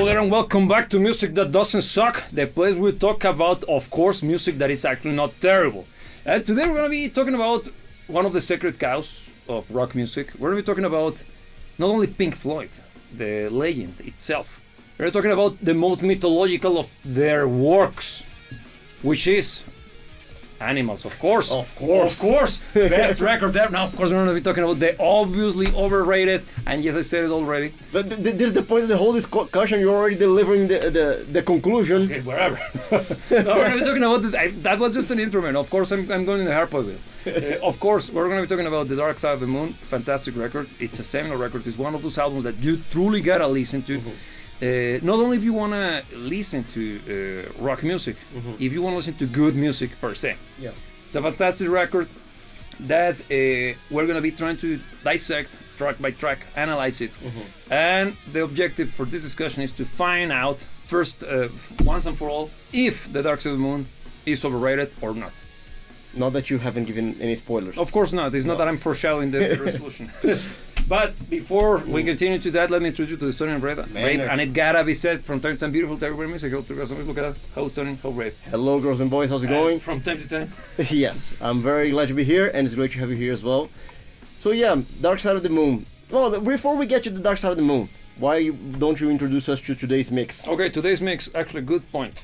there, and welcome back to Music That Doesn't Suck, the place we talk about, of course, music that is actually not terrible. And today we're going to be talking about one of the sacred cows of rock music. We're going to be talking about not only Pink Floyd, the legend itself. We're talking about the most mythological of their works, which is Animals, of course. Of course. Best record there. Now, of course, we're going to be talking about the obviously overrated, and yes, I said it already. But this is the point of the whole discussion. You're already delivering the conclusion. Okay, whatever. No, we're going to be talking about that was just an intro, man. Of course, I'm going in the hard part of it. Of course, we're going to be talking about The Dark Side of the Moon. Fantastic record. It's a seminal record. It's one of those albums that you truly gotta listen to. Not only if you want to listen to rock music, if you want to listen to good music per se. Yeah. It's a fantastic record that we're going to be trying to dissect track by track, analyze it. And the objective for this discussion is to find out first, once and for all, if The Dark Side of the Moon is overrated or not. Not that you haven't given any spoilers. Of course not. It's not that I'm foreshadowing the resolution. But before we continue to that, let me introduce you to the Stony and Brave. And it gotta be said from time to time, beautiful terrible music. Look at that. How stunning, how brave. Hello, girls and boys. How's it going? From time to time. Yes, I'm very glad to be here, and it's great to have you here as well. So yeah, Dark Side of the Moon. Well, before we get to the Dark Side of the Moon, why don't you introduce us to today's mix? Okay, today's mix, actually, good point.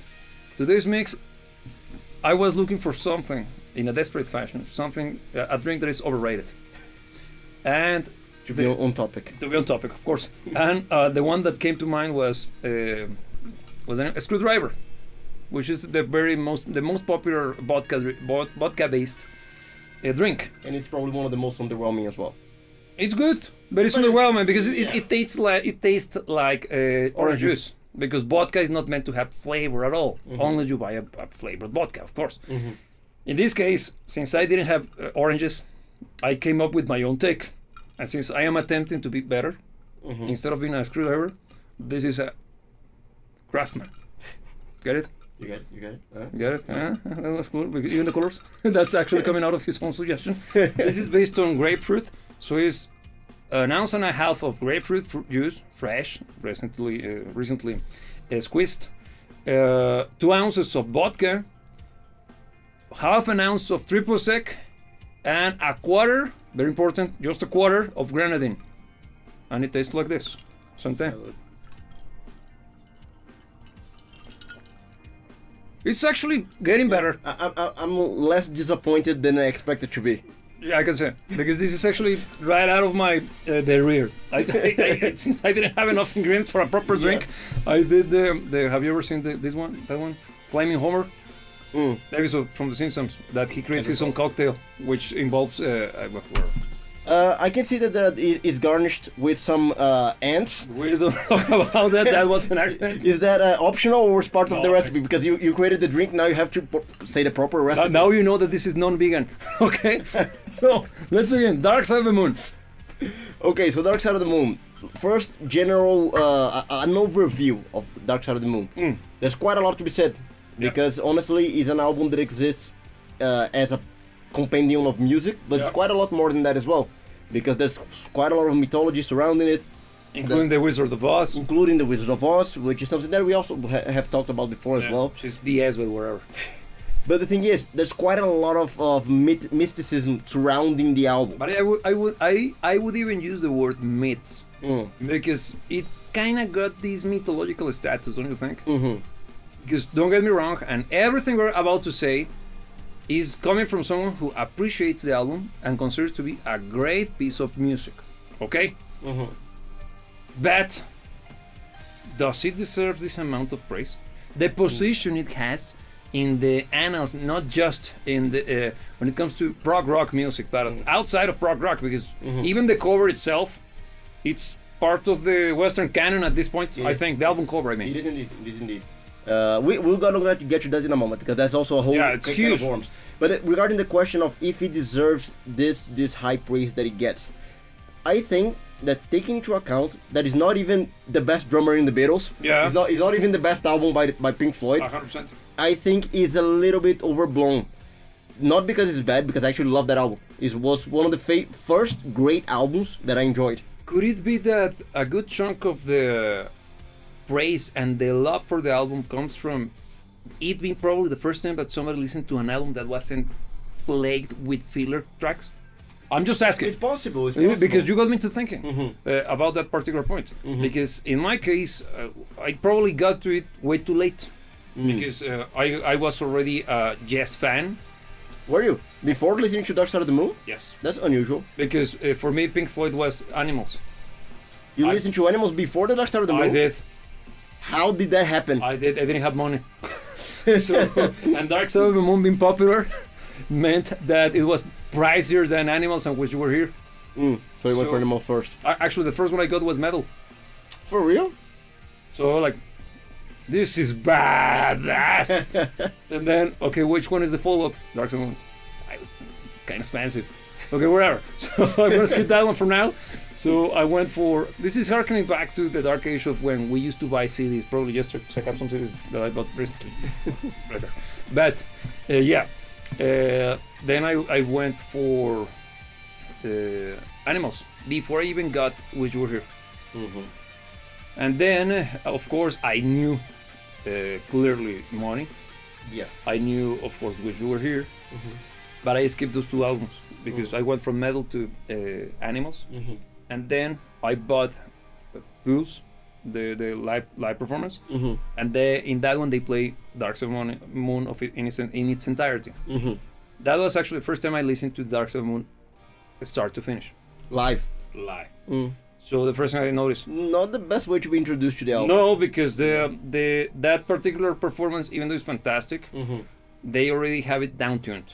Today's mix, I was looking for something in a desperate fashion, something, a drink that is overrated. And to be on topic. To be on topic, of course. And the one that came to mind was a screwdriver, which is the most popular vodka-based drink. And it's probably one of the most underwhelming as well. It's good, but it's underwhelming because it tastes like orange juice. Because vodka is not meant to have flavor at all. Only you buy a flavored vodka, of course. In this case, since I didn't have oranges, I came up with my own take. And since I am attempting to be better, instead of being a screwdriver, this is a craftsman. Get it? You get it? Get it? That was cool. Even the colors. That's actually coming out of his own suggestion. This is based on grapefruit. So it's an ounce and a half of grapefruit juice, fresh, recently squeezed. 2 ounces of vodka, half an ounce of triple sec, and a quarter, very important, just a quarter of grenadine. And it tastes like this. Something. It's actually getting better. I'm less disappointed than I expected to be. Yeah, I can say, because this is actually right out of my the rear. Since I didn't have enough ingredients for a proper drink, I did the. Have you ever seen that one? Flaming Homer. The episode from The Simpsons that he creates his own cocktail, which involves. I can see that it's garnished with some ants. We don't talk about that. That was an accident. Is that optional or was part of the recipe? Because you created the drink, now you have to say the proper recipe. Now you know that this is non-vegan. Okay, so let's begin. Dark Side of the Moon. Okay, so Dark Side of the Moon. First, general an overview of Dark Side of the Moon. There's quite a lot to be said. Because honestly, it's an album that exists as a compendium of music, but it's quite a lot more than that as well. Because there's quite a lot of mythology surrounding it. Including the Wizard of Oz. Including the Wizard of Oz, which is something that we also have talked about before as well. She's BS, but whatever. But the thing is, there's quite a lot of mysticism surrounding the album. But I would even use the word myths. Because it kind of got this mythological status, don't you think? Because don't get me wrong, and everything we're about to say is coming from someone who appreciates the album and considers it to be a great piece of music. Okay? But does it deserve this amount of praise? The position it has in the annals, not just in the when it comes to prog rock music, but outside of prog rock, because even the cover itself, it's part of the Western canon at this point. I think the album cover. I mean, it is indeed. We're gonna get to that in a moment because that's also a whole it's huge. Of worms. But regarding the question of if it deserves this high praise that it gets, I think that taking into account that it's not even the best drummer in the Beatles, it's not even the best album by Pink Floyd. 100%. I think is a little bit overblown. Not because it's bad, because I actually love that album. It was one of the first great albums that I enjoyed. Could it be that a good chunk of the praise and the love for the album comes from it being probably the first time that somebody listened to an album that wasn't plagued with filler tracks. I'm just asking. It's possible. It's possible. Because you got me to thinking about that particular point. Because in my case, I probably got to it way too late. Because I was already a jazz fan. Were you? Before listening to Dark Side of the Moon? Yes. That's unusual. Because for me, Pink Floyd was Animals. You listened to Animals before the Dark Side of the Moon? I did. How did that happen? I did. I didn't have money. And Dark Side of the Moon being popular meant that it was pricier than Animals on which you were here. So you went for Animals first. Actually, the first one I got was Metal. For real? So like, this is badass. And then, okay, which one is the follow-up? Dark Side of the Moon. Kind of expensive. Okay, whatever. So I'm gonna skip that one for now. So I went for, this is harkening back to the dark age of when we used to buy CDs, probably just to check out some CDs that I bought recently. Right there. But yeah, then I went for Animals before I even got Wish You Were Here. And then, of course, I knew clearly Money. Yeah. I knew, of course, Wish You Were Here. But I skipped those two albums because I went from Metal to Animals. And then I bought Pulse, the live performance. And in that one they play Dark Side of the Moon in its entirety. That was actually the first time I listened to Dark Side of the Moon start to finish. Live. So the first thing I noticed. Not the best way to be introduced to the album. No, because that particular performance, even though it's fantastic, they already have it down-tuned.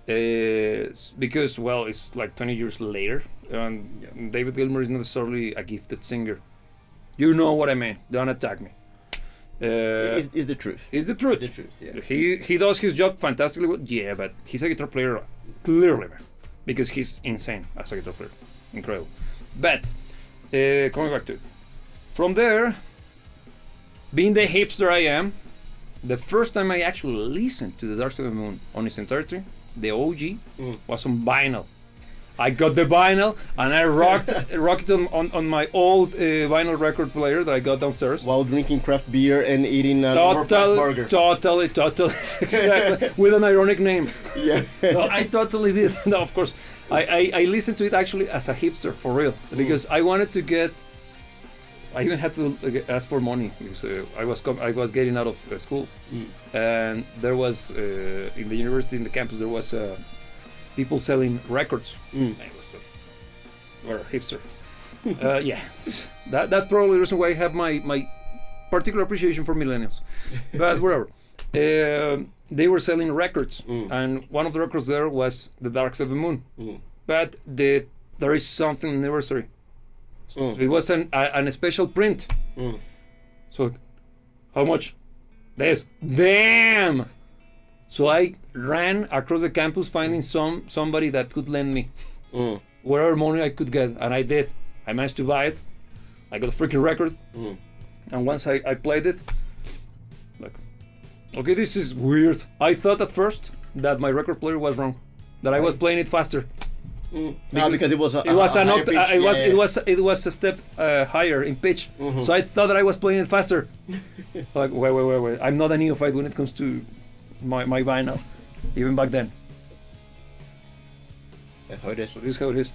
Because, well, it's like 20 years later, and David Gilmour is not necessarily a gifted singer. You know what I mean. Don't attack me. It's the truth. It's the truth. The truth, yeah. He does his job fantastically well. Yeah, but he's a guitar player, clearly, man, because he's insane as a guitar player. Incredible. But, coming back to it. From there, being the hipster I am, the first time I actually listened to The Dark Side of the Moon on its entirety, the OG, was on vinyl. I got the vinyl and I rocked it on my old vinyl record player that I got downstairs. While drinking craft beer and eating an overpriced burger. Totally, exactly, with an ironic name. Yeah. No, I totally did. No, of course, I listened to it actually as a hipster for real because I wanted to get. I even had to ask for money because I was getting out of school, and there was in the university, in the campus, there was people selling records. I was a hipster. Yeah, that's probably the reason why I have my particular appreciation for millennials. But whatever, they were selling records, and one of the records there was The Dark Side of the Moon. But there is something anniversary. So it was an special print. So how much? This. Damn! So I ran across the campus finding somebody that could lend me whatever money I could get, and I did. I managed to buy it. I got a freaking record, and once I played it, like, okay, this is weird. I thought at first that my record player was wrong, that I was playing it faster. Because it was a it was a step higher in pitch, so I thought that I was playing it faster. Like wait, I'm not a neophyte when it comes to my vinyl, even back then. That's how it is. So this is how it is.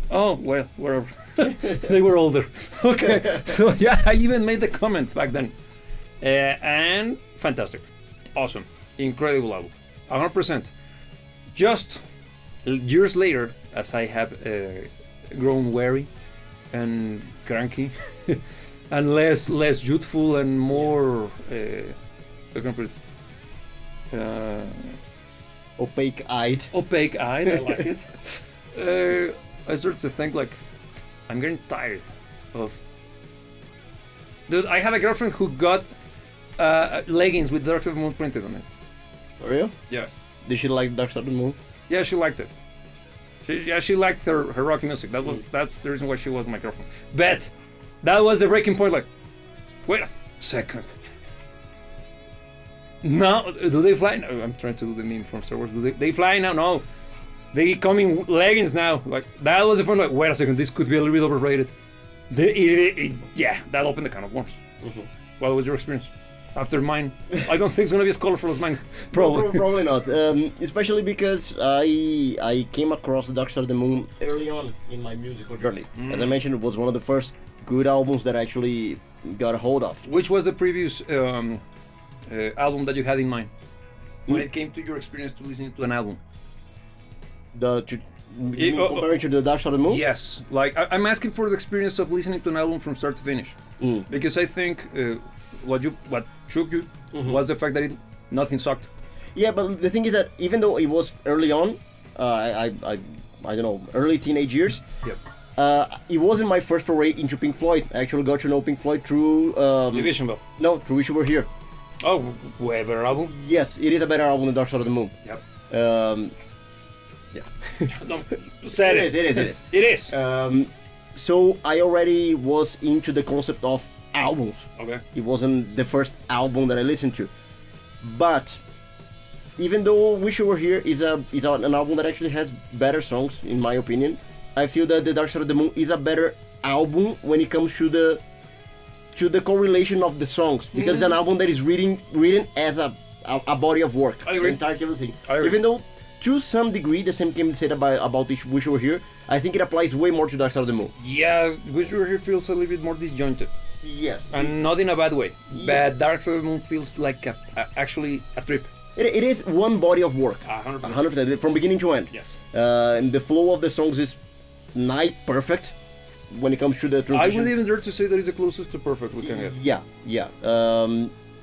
Oh well, whatever. They were older. Okay, so yeah, I even made the comment back then, and fantastic, awesome, incredible album, 100%. Just years later, as I have grown wary and cranky and less youthful and more how can I put it? Opaque-eyed. Opaque-eyed, I like it. I started to think like, I'm getting tired of. Dude, I had a girlfriend who got leggings with Dark Side of the Moon printed on it. For real? Yeah. Did she like Dark Side of the Moon? Yeah, she liked it. She liked her rock music. That's the reason why she was my girlfriend. But that was the breaking point. Like, wait a second. Now, do they fly? No, I'm trying to do the meme from Star Wars. Do they fly now? No, they come in leggings now. Like that was the point. Like, wait a second, this could be a little bit overrated. Yeah, that opened the can of worms. What was your experience? After mine, I don't think it's gonna be as colorful as mine. Probably. Probably not. Especially because I came across the Dark Side of the Moon early on in my musical journey. As I mentioned, it was one of the first good albums that I actually got a hold of. Which was the previous album that you had in mind when it came to your experience to listening to an album? Comparing to the Dark Side of the Moon? Yes, like I'm asking for the experience of listening to an album from start to finish, because I think what shook you was the fact that nothing sucked. Yeah, but the thing is that even though it was early on, I don't know, early teenage years. Yep. It wasn't my first foray into Pink Floyd. I actually got to know Pink Floyd through Division Bell. No, through Wish You Were Here. Oh, way better album. Yes, it is a better album than Dark Side of the Moon. Yep. Yeah. No, said it. It is. It is. So I already was into the concept of albums. Okay. It wasn't the first album that I listened to, but even though Wish You Were Here is an album that actually has better songs, in my opinion, I feel that The Dark Side of the Moon is a better album when it comes to the correlation of the songs, because it's an album that is written as a body of work. I agree. The entirety of the thing. I agree. Even though to some degree the same can be said about Wish You Were Here, I think it applies way more to Dark Side of the Moon. Yeah, Wish You Were Here feels a little bit more disjointed. Yes. And not in a bad way. Yeah. But Dark Side of the Moon feels like actually a trip. It is one body of work. 100%. 100%, from beginning to end. Yes. And the flow of the songs is nigh perfect when it comes to the I transition. would even dare to say that is the closest to perfect we can get. Yeah.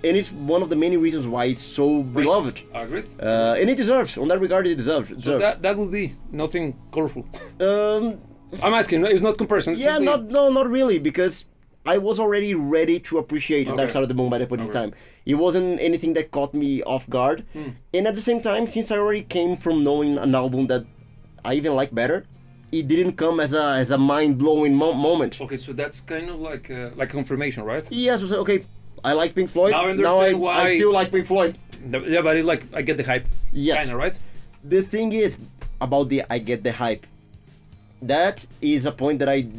And it's one of the many reasons why it's so beloved. Agreed. And it deserves. On that regard, it deserves. So that would be nothing colorful. Um, I'm asking. It's not comparison. It's yeah, simply- not really, because I was already ready to appreciate the Dark Side of the Moon by that point in time. It wasn't anything that caught me off guard. And at the same time, since I already came from knowing an album that I even like better, it didn't come as a mind-blowing moment. Okay, so that's kind of like confirmation, right? Yes, so, okay, I like Pink Floyd. Now I understand why. I still like Pink Floyd. Yeah, but it's like I get the hype. Yes. Kinda, right? The thing is about the I get the hype. That is a point that I'm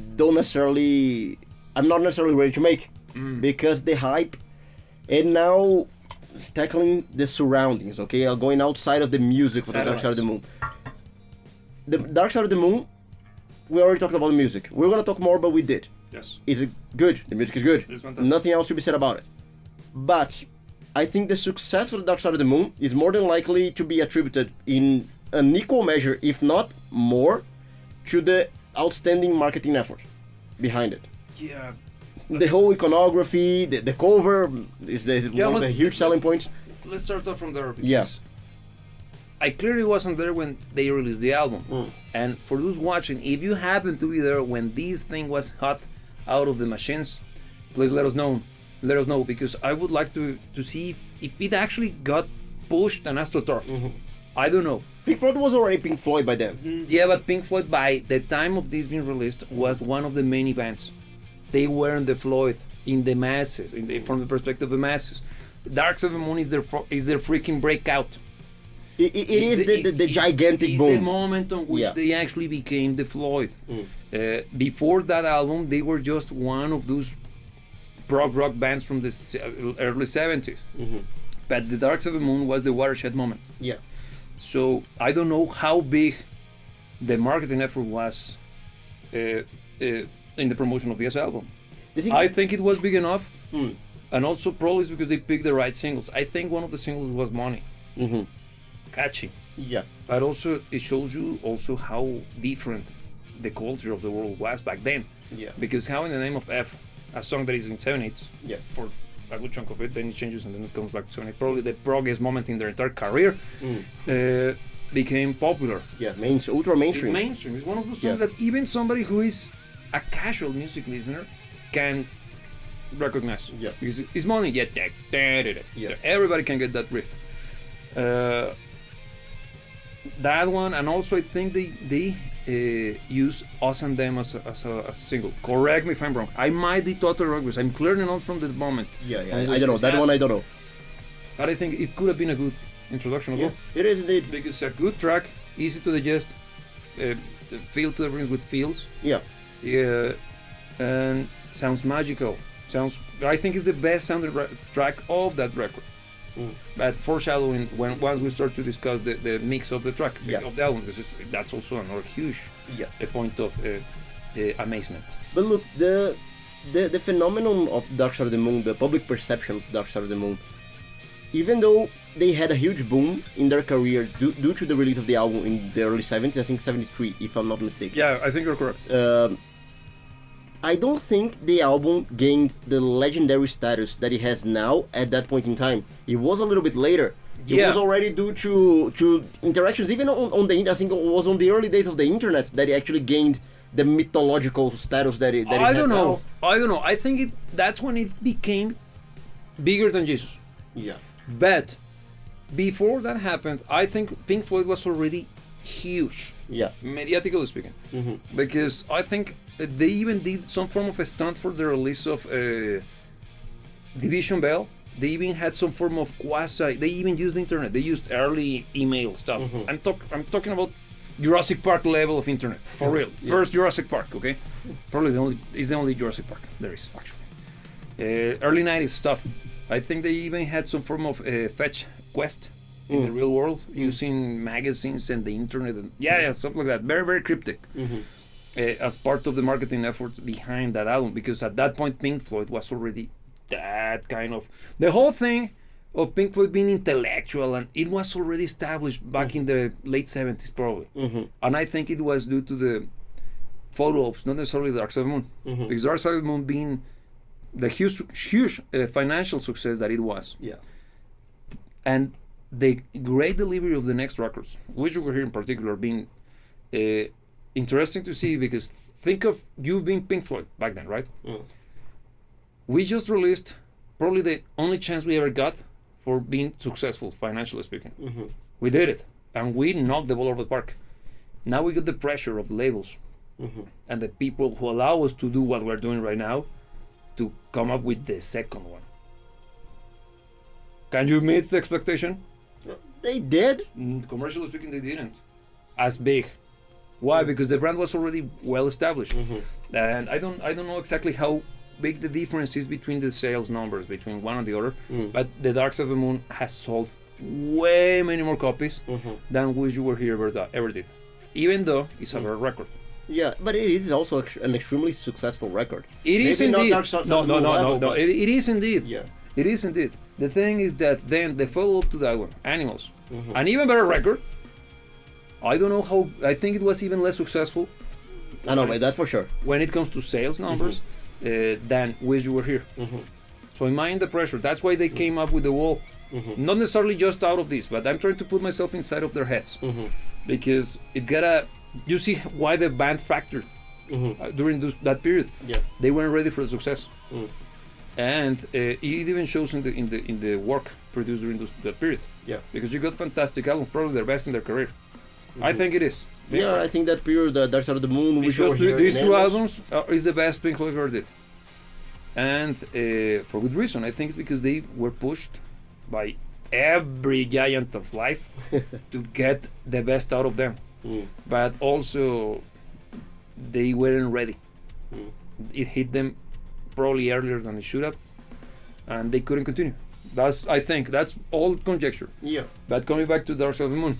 not necessarily ready to make, because the hype, and now tackling the surroundings, okay, going outside of the music for the Dark Side of the Moon. The Dark Side of the Moon, we already talked about the music. We're gonna talk more, but we did. Yes. Is it good? The music is good. It's fantastic. Nothing else to be said about it. But I think the success of the Dark Side of the Moon is more than likely to be attributed in an equal measure, if not more, to the outstanding marketing effort behind it. Yeah. The whole iconography, the cover is one of the huge selling points. Let's start off from there. Because Yeah. I clearly wasn't there when they released the album. And for those watching, if you happen to be there when this thing was hot out of the machines, please let us know. Let us know, because I would like to see if it actually got pushed and astroturfed. I don't know. Pink Floyd was already Pink Floyd by then. Yeah, but Pink Floyd, by the time of this being released, was one of the many bands. They were in the Floyd, in the masses, from the perspective of the masses. Dark Side of the Moon is their freaking breakout. It is the gigantic boom. It's the moment on which they actually became the Floyd. Before that album, they were just one of those prog rock bands from the early 70s. But the Dark Side of the Moon was the watershed moment. Yeah. So I don't know how big the marketing effort was in the promotion of this album. I think it was big enough, and also probably it's because they picked the right singles. I think one of the singles was Money. Catchy. Yeah. But also it shows you also how different the culture of the world was back then. Yeah. Because how in the name of F, a song that is in 7/8 Yeah. for a good chunk of it, then it changes and then it comes back to 7/8. Probably the proggiest moment in their entire career, became popular. Yeah, ultra mainstream. It's mainstream. It's one of those songs that even somebody who is a casual music listener can recognize. Yeah. Because it's Money. Yeah. Everybody can get that riff. That one, and also I think they use Us and Them as a single. Correct me if I'm wrong. I might be totally wrong because I'm clearing on from the moment. Yeah. I don't know. That one I don't know. But I think it could have been a good introduction as well. It is indeed. Because a good track, easy to digest, feel to the rings with feels. Yeah. and sounds magical. I think it's the best sounded track of that record. But foreshadowing once we start to discuss the mix of the track of the album, that's also another huge point of amazement. But look, the phenomenon of Dark Side of the Moon, the public perception of Dark Side of the Moon, even though they had a huge boom in their career due to the release of the album in the early 70s, I think 73, if I'm not mistaken. Yeah, I think you're correct. I don't think the album gained the legendary status that it has now at that point in time. It was a little bit later. It was already due to interactions, even on the I think it was on the early days of the internet that it actually gained the mythological status that it has now. I don't know. I think that's when it became bigger than Jesus. Yeah. But before that happened, I think Pink Floyd was already huge. Yeah. Mediatically speaking. Because I think they even did some form of a stunt for the release of Division Bell. They even had some form of they even used the internet. They used early email stuff. I'm talking about Jurassic Park level of internet, for real. First Jurassic Park, okay? Probably the only Jurassic Park there is, actually. Early 90s stuff. I think they even had some form of fetch quest in the real world, using magazines and the internet, and stuff like that. Very, very cryptic. As part of the marketing effort behind that album, because at that point Pink Floyd was already that kind of... The whole thing of Pink Floyd being intellectual, and it was already established back in the late 70s probably. And I think it was due to the photo ops, not necessarily Dark Side of the Moon. Because Dark Side of the Moon being the huge financial success that it was. Yeah. And the great delivery of the next records, which you were here in particular, being interesting to see, because think of you being Pink Floyd back then, right? We just released probably the only chance we ever got for being successful, financially speaking. We did it, and we knocked the ball out of the park. Now we got the pressure of the labels and the people who allow us to do what we're doing right now to come up with the second one. Can you meet the expectation? They did. Commercially speaking, they didn't. As big. Why? Because the brand was already well established, and I don't know exactly how big the difference is between the sales numbers between one and the other. But the Dark Side of the Moon has sold way many more copies than Wish You Were Here ever did, even though it's a rare record. Yeah, but it is also an extremely successful record. It is Maybe indeed. Not Dark Side of the Moon level, No. but- It is indeed. Yeah. It is indeed. The thing is that then the follow-up to that one, Animals, an even better record. I don't know how. I think it was even less successful. I know, but that's for sure. When it comes to sales numbers, than Wish You Were Here. So I mind the pressure. That's why they came up with the wall. Not necessarily just out of this, but I'm trying to put myself inside of their heads, because it gotta. You see why the band fractured during that period. Yeah. They weren't ready for the success, and it even shows in the work produced during that period. Yeah. Because you got fantastic albums, probably their best in their career. I think it is. Yeah, I think that period, Dark Side of the Moon, Wish You Were Here, These and two Animals. albums is the best Pink Floyd ever did, and for good reason. I think it's because they were pushed by every giant of life to get the best out of them, but also they weren't ready. It hit them probably earlier than it should have, and they couldn't continue. I think that's all conjecture. Yeah. But coming back to Dark Side of the Moon,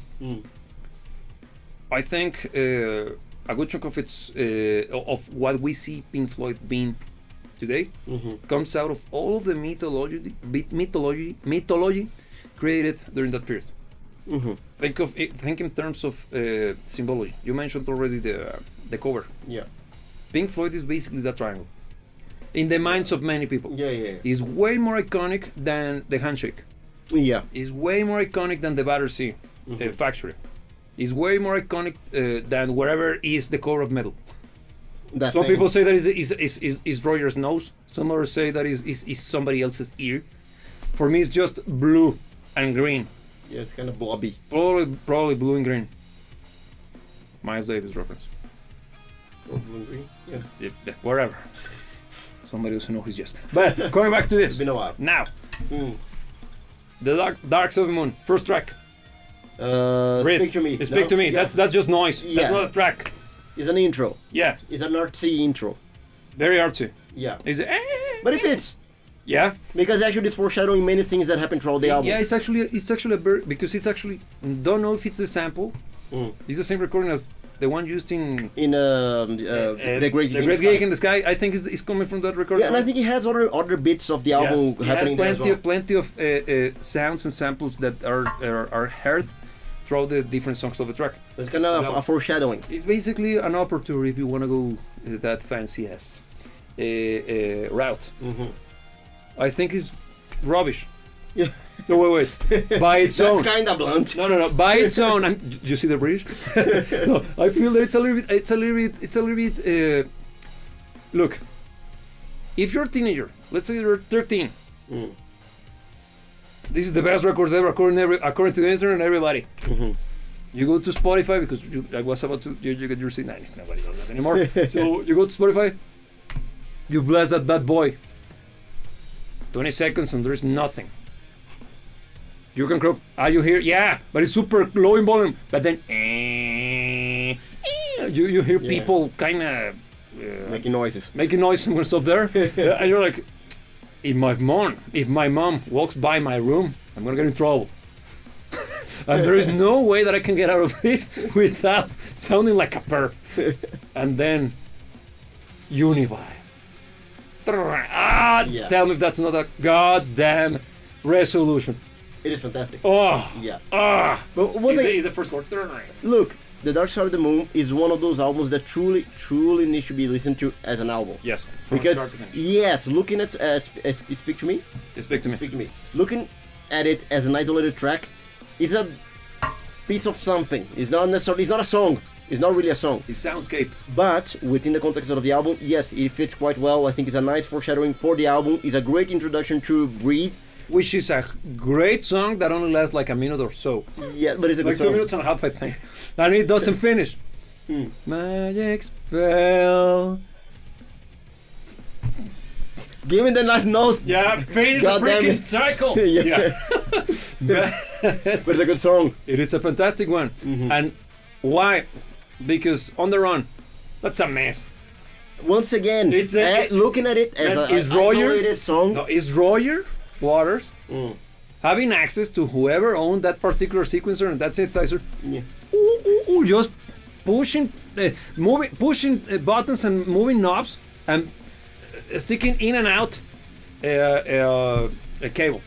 I think a good chunk of of what we see Pink Floyd being today comes out of all of the mythology created during that period. Think in terms of symbology. You mentioned already the cover. Yeah. Pink Floyd is basically that triangle in the minds of many people. Yeah. Is way more iconic than the handshake. Yeah. Is way more iconic than the Battersea factory. Is way more iconic than wherever is the core of metal. Some people say that is Roger's nose. Some others say that is somebody else's ear. For me, it's just blue and green. Yeah, it's kind of blobby. Probably blue and green. Miles Davis reference. Oh, blue and green? Yeah, wherever. Somebody doesn't know his yes. But coming back to this. It's been a while. Now, the Dark Side of the Moon, first track. Speak to me. Speak to me. Yeah. That's just noise. Yeah. That's not a track. It's an intro. Yeah. It's an artsy intro. Very artsy. Yeah. It's But it fits. yeah. Because actually it's foreshadowing many things that happen throughout the album. Yeah, it's actually a because it's actually don't know if it's a sample. It's the same recording as the one used in In The Great Gig in the Sky. I think is coming from that recording. Yeah, and I think it has other bits of the album Yes, it happening has there as plenty well. of sounds and samples that are heard throughout the different songs of the track. It's kind of a foreshadowing. It's basically an opportunity if you want to go that fancy ass route. I think it's rubbish. Yeah. No, wait. By its That's own. kind of blunt. No. By its own. You see the British? No, I feel that it's a little bit. Look, if you're a teenager, let's say you're 13. This is the best record ever, according to the internet and everybody. You go to Spotify because I was about to. You get your seat. Nah, nobody does that anymore. So you go to Spotify. You blast that bad boy. 20 seconds and there's nothing. You can croak. Are you here? Yeah, but it's super low in volume. But then you hear people kind of Making noises. I'm gonna stop there. And you're like, if my mom walks by my room, I'm gonna get in trouble. And there is no way that I can get out of this without sounding like a perp. And then Unify. Tell me if that's not a goddamn resolution. It is fantastic. Oh, Yeah. But But is the first word. look, The Dark Side of the Moon is one of those albums that truly needs to be listened to as an album. Yes, from Because start to finish. yes, looking at Speak to Me, Speak to me. Speak to Me. Looking at it as an isolated track is a piece of something. It's not necessarily. It's not a song. It's not really a song. It's soundscape. But within the context of the album, yes, it fits quite well. I think it's a nice foreshadowing for the album. It's a great introduction to Breathe. Which is a great song that only lasts like a minute or so. Yeah, but it's a good Like song. 2 minutes and a half, I think. And it doesn't finish. Magic spell. Give me the nice notes. Yeah, finish the God damn freaking it. cycle. Yeah. But it's a good song. It is a fantastic one. And why? Because On the Run, that's a mess. Once again, It's looking at it as is an isolated song. No, is Roger Waters having access to whoever owned that particular sequencer and that synthesizer? Yeah. Just pushing buttons and moving knobs and sticking in and out cables,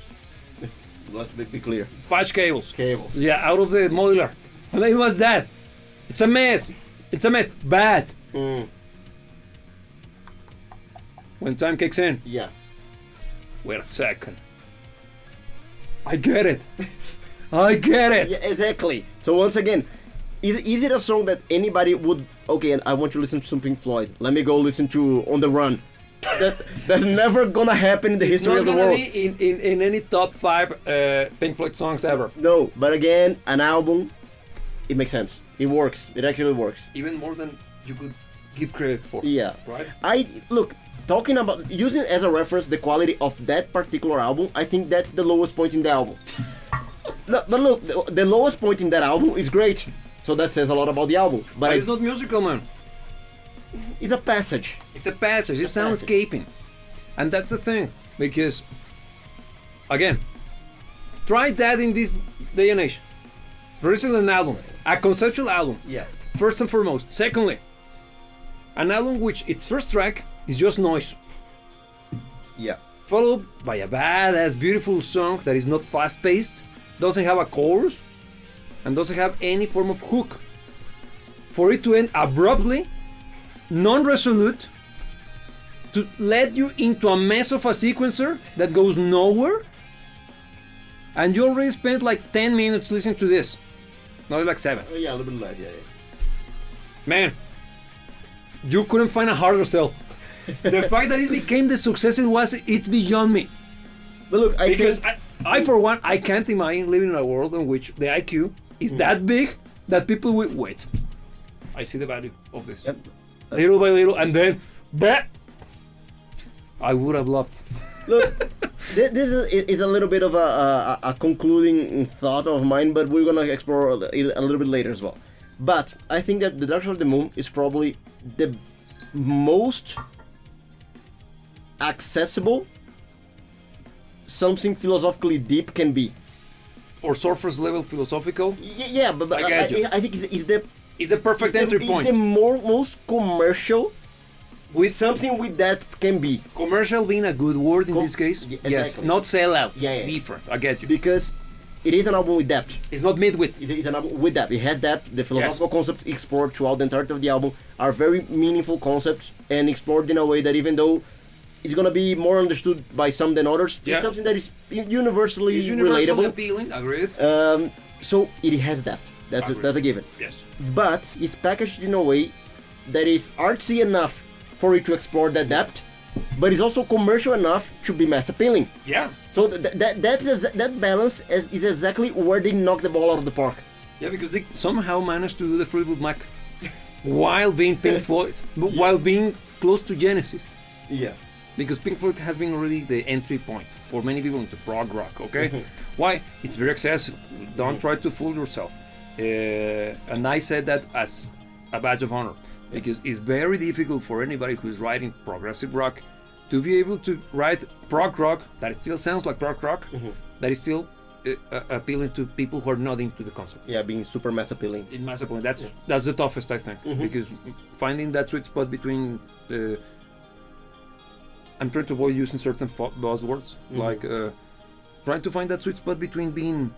Let's be clear. patch cables. Cables. Yeah, out of the modular. And then it was that. It's a mess. It's a mess. Bad. When time kicks in, Yeah. wait a second. I get it. I get it. Yeah, exactly. So once again, is it a song that anybody would? Okay, and I want to listen to some Pink Floyd. Let me go listen to On the Run. That's never gonna happen in the history of the world. It's not gonna be in any top 5 Pink Floyd songs ever. No, but again, an album, it makes sense. It works. It actually works. Even more than you could give credit for. Yeah. Right? Look, talking about using as a reference the quality of that particular album, I think that's the lowest point in the album. No, but look, the lowest point in that album is great. So that says a lot about the album. But it's not musical, man. It's a passage. It's a passage. It's passage. soundscaping. And that's the thing. Because, again, try that in this day and age. Releasing an album. A conceptual album. Yeah. First and foremost. Secondly, an album which its first track is just noise. Yeah. Followed by a badass, beautiful song that is not fast-paced, doesn't have a chorus, and doesn't have any form of hook. For it to end abruptly, non-resolute, to let you into a mess of a sequencer that goes nowhere, and you already spent like 10 minutes listening to this. No, like 7. Yeah, a little bit less, yeah. Man, you couldn't find a harder sell. The fact that it became the success it was, it's beyond me. But look, Because I, for one, I can't imagine living in a world in which the IQ is that big that people will wait. I see the value of this. Yep. Little by little, and then, bah, I would have loved. Look, this is a little bit of a concluding thought of mine, but we're gonna explore it a little bit later as well. But I think that The Dark Side of the Moon is probably the most accessible something philosophically deep can be. Or surface level philosophical. Yeah, but I think It's a perfect entry point. It's the most commercial with something with that can be. Commercial being a good word in this case. Yeah, Yes, exactly. not sell out. Yeah. Different. I get you. Because it is an album with depth. It's not mid-wit. It's an album with depth. It has depth. The philosophical concepts explored throughout the entirety of the album are very meaningful concepts and explored in a way that even though it's gonna be more understood by some than others, Yeah. it's something that is universally It's universally relatable. appealing. Agreed. So it has depth. That's a given. Yes. But it's packaged in a way that is artsy enough for it to explore that depth, but it's also commercial enough to be mass appealing. Yeah. So that balance is exactly where they knock the ball out of the park. Yeah, because they somehow managed to do the Fleetwood Mac while being Pink Floyd, but while being close to Genesis. Yeah. Because Pink Floyd has been already the entry point for many people into prog rock, okay? Why? It's very accessible. Don't try to fool yourself. And I said that as a badge of honor, because it's very difficult for anybody who's writing progressive rock to be able to write prog rock that still sounds like prog rock, that is still appealing to people who are not into the concept. Yeah, being super mass appealing. In mass appealing, that's the toughest, I think, because finding that sweet spot between the I'm trying to avoid using certain buzzwords, like trying to find that sweet spot between being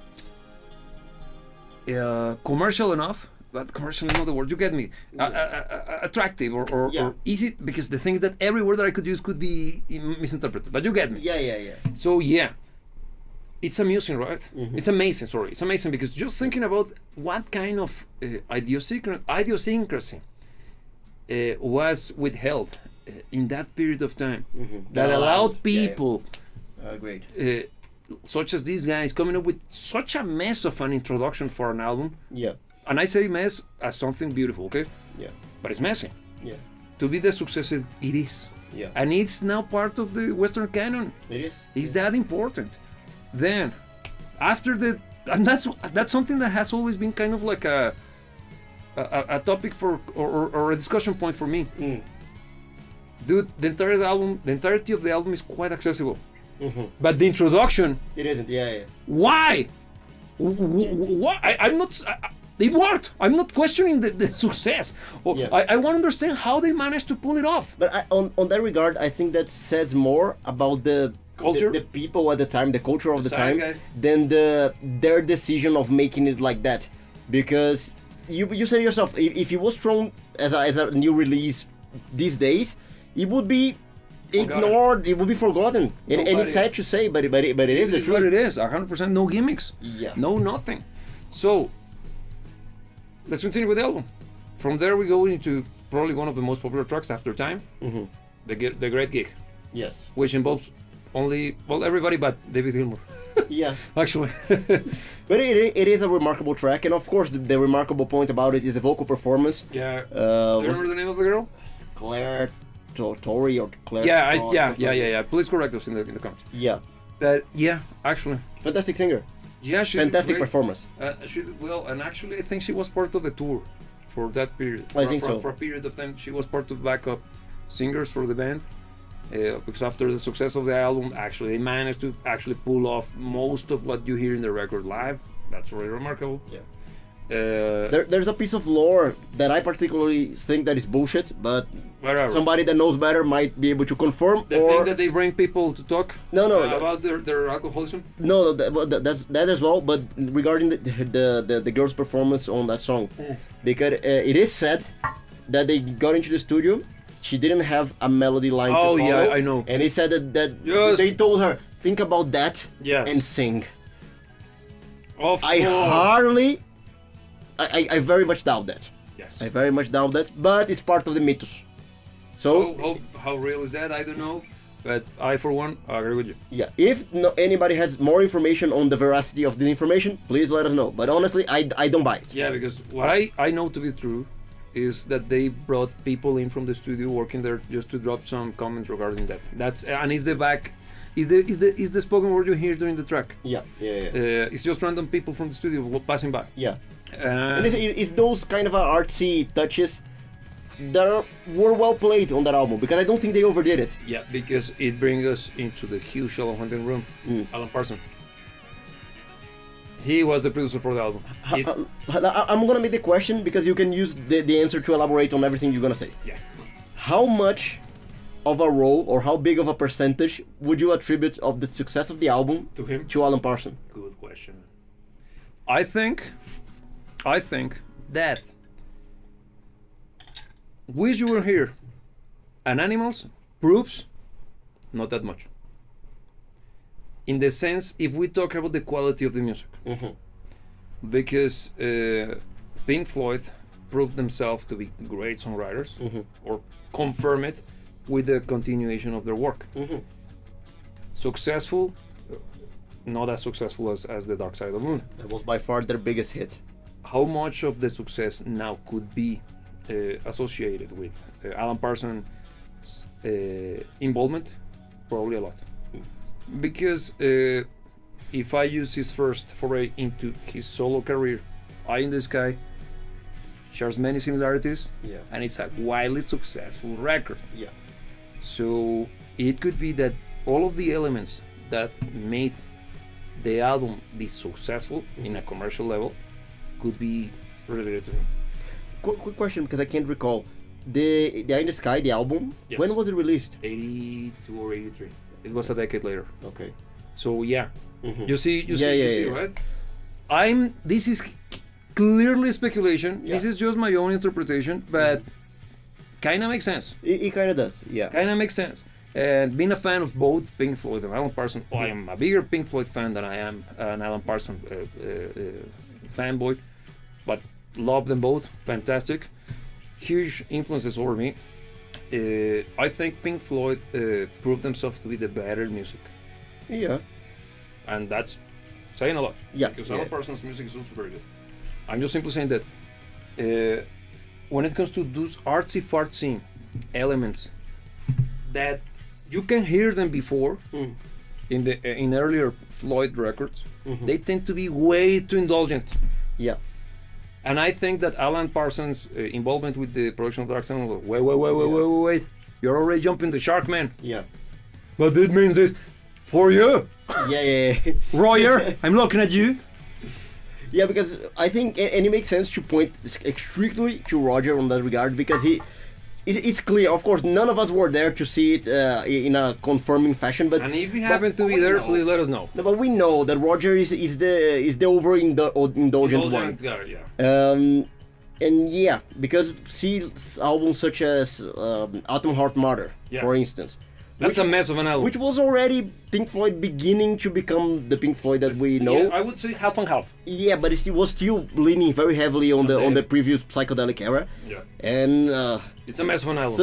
commercial enough, but commercial is not the word, you get me, attractive or easy, because the thing is that every word that I could use could be misinterpreted, but you get me. Yeah. So yeah, it's amusing, right? It's amazing, sorry. It's amazing because just thinking about what kind of idiosyncrasy was withheld in that period of time that allowed people great. such as these guys coming up with such a mess of an introduction for an album. Yeah. And I say mess as something beautiful, okay? Yeah. But it's messy. Yeah. To be the success it is. Yeah. And it's now part of the Western canon. It is. It's that important. Then, after the, and that's something that has always been kind of like a topic for or a discussion point for me. Dude, the entirety of the album is quite accessible. But the introduction, It isn't. Yeah. why? Why? I'm not. It worked. I'm not questioning the success. Yeah. I want to understand how they managed to pull it off. But on that regard, I think that says more about the Culture? the people at the time, the culture of the time, zeitgeist. than their decision of making it like that. Because you said yourself, if it was thrown as a new release these days, it would be ignored. It would be forgotten. And it's sad to say, but it is the It's what truth. it is. 100%. No gimmicks. Yeah. No nothing. So let's continue with the album. From there we go into probably one of the most popular tracks after Time, the Great Gig, Yes. which involves everybody but David Gilmour. Yeah. Actually. But it is a remarkable track, and of course the remarkable point about it is the vocal performance. Yeah. Was Remember the name of the girl? Claire Tori or Claire? Yeah, Todd, something like this. Please correct us in the comments. Yeah. But yeah, actually. Fantastic singer. Yeah, she Fantastic great. performance. And actually I think she was part of the tour for that period. I think so. For a period of time, she was part of backup singers for the band. Because after the success of the album, actually they managed to actually pull off most of what you hear in the record live. That's really remarkable. Yeah. There's There's a piece of lore that I particularly think that is bullshit, but whatever. somebody that knows better might be able to confirm. The thing that they bring people to talk No, about their alcoholism. No, that's that as well. But regarding the girl's performance on that song, because it is said that they got into the studio, she didn't have a melody line to follow. Yeah, I know. And he said that Yes. they told her, think about that Yes. and sing. Of I course. hardly, I very much doubt that. Yes. I very much doubt that, but it's part of the mythos. So, How real is that? I don't know. But I, for one, agree with you. yeah, if anybody has more information on the veracity of the information, please let us know. But honestly, I don't buy it. Yeah, because what I know to be true is that they brought people in from the studio working there just to drop some comments regarding that. Is the spoken word you hear during the track. Yeah. It's just random people from the studio passing by. Yeah. And it's those kind of artsy touches that were well played on that album, because I don't think they overdid it. Yeah, because it brings us into the huge elephant in the room. Alan Parsons. He was the producer for the album. I'm gonna make the question because you can use the answer to elaborate on everything you're gonna say. Yeah. How much of a role or how big of a percentage would you attribute of the success of the album To him? to Alan Parsons? Good question. I think that Wish You Were Here and Animals proves not that much. In the sense, if we talk about the quality of the music, because Pink Floyd proved themselves to be great songwriters, or confirm it with the continuation of their work. Successful, not as successful as the Dark Side of the Moon. That was by far their biggest hit. How much of the success now could be associated with Alan Parsons' involvement? Probably a lot. Because if I use his first foray into his solo career, Eye in the Sky shares many similarities, and it's a wildly successful record. Yeah. So it could be that all of the elements that made the album be successful in a commercial level could be related to him. Quick question, because I can't recall. The Eye in the Sky, the album, Yes. when was it released? 82 or 83. It was a decade later. Okay. So yeah, you see, Yeah. right? This is clearly speculation. Yeah. This is just my own interpretation, but kind of makes sense. It kind of does, yeah. Kind of makes sense. And being a fan of both Pink Floyd and Alan Parsons, I am a bigger Pink Floyd fan than I am an Alan Parsons fanboy, but love them both. Fantastic, huge influences over me. I think Pink Floyd proved themselves to be the better music, Yeah. and that's saying a lot. Yeah, Because yeah. Alan Parsons' music is also very good. I'm just simply saying that when it comes to those artsy-fartsy elements, that you can hear them before in earlier Floyd records, they tend to be way too indulgent. Yeah. And I think that Alan Parsons' involvement with the production of Dark Side was, wait, you're already jumping the shark, man. Yeah. But it means this for you, Yeah. Royer. I'm looking at you. Yeah, because I think, and it makes sense to point strictly to Roger on that regard, because it's clear, of course, none of us were there to see it in a confirming fashion, but And if you happen to be there, please let us know. no, but we know that Roger is the indulgent one. Yeah. And yeah, because see albums such as Atom Heart Mother, Yeah. for instance, That's a mess of an album. which was already Pink Floyd beginning to become the Pink Floyd that we know. Yeah, I would say half and half. Yeah, but it was still leaning very heavily on the previous psychedelic era. Yeah. And It's a mess of an album.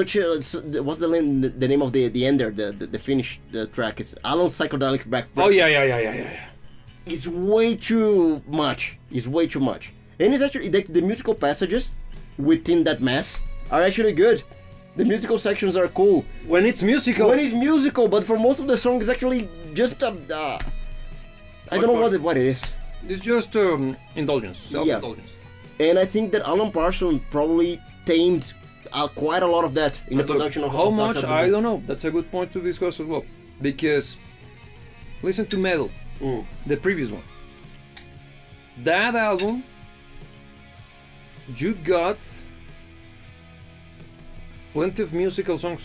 what's the name of the ender, the finish the track is Alan's psychedelic back. Oh yeah. It's way too much. It's way too much. And it's actually the musical passages within that mess are actually good. The musical sections are cool When it's musical. when it's musical, but for most of the song it's actually just I don't know what it is. It's just indulgence, self-indulgence. And I think that Alan Parsons probably tamed quite a lot of that in the But look, production of how of much Dark Side of the I Moon. don't know. That's a good point to discuss as well, because listen to Metal, the previous one. That album, you got plenty of musical songs.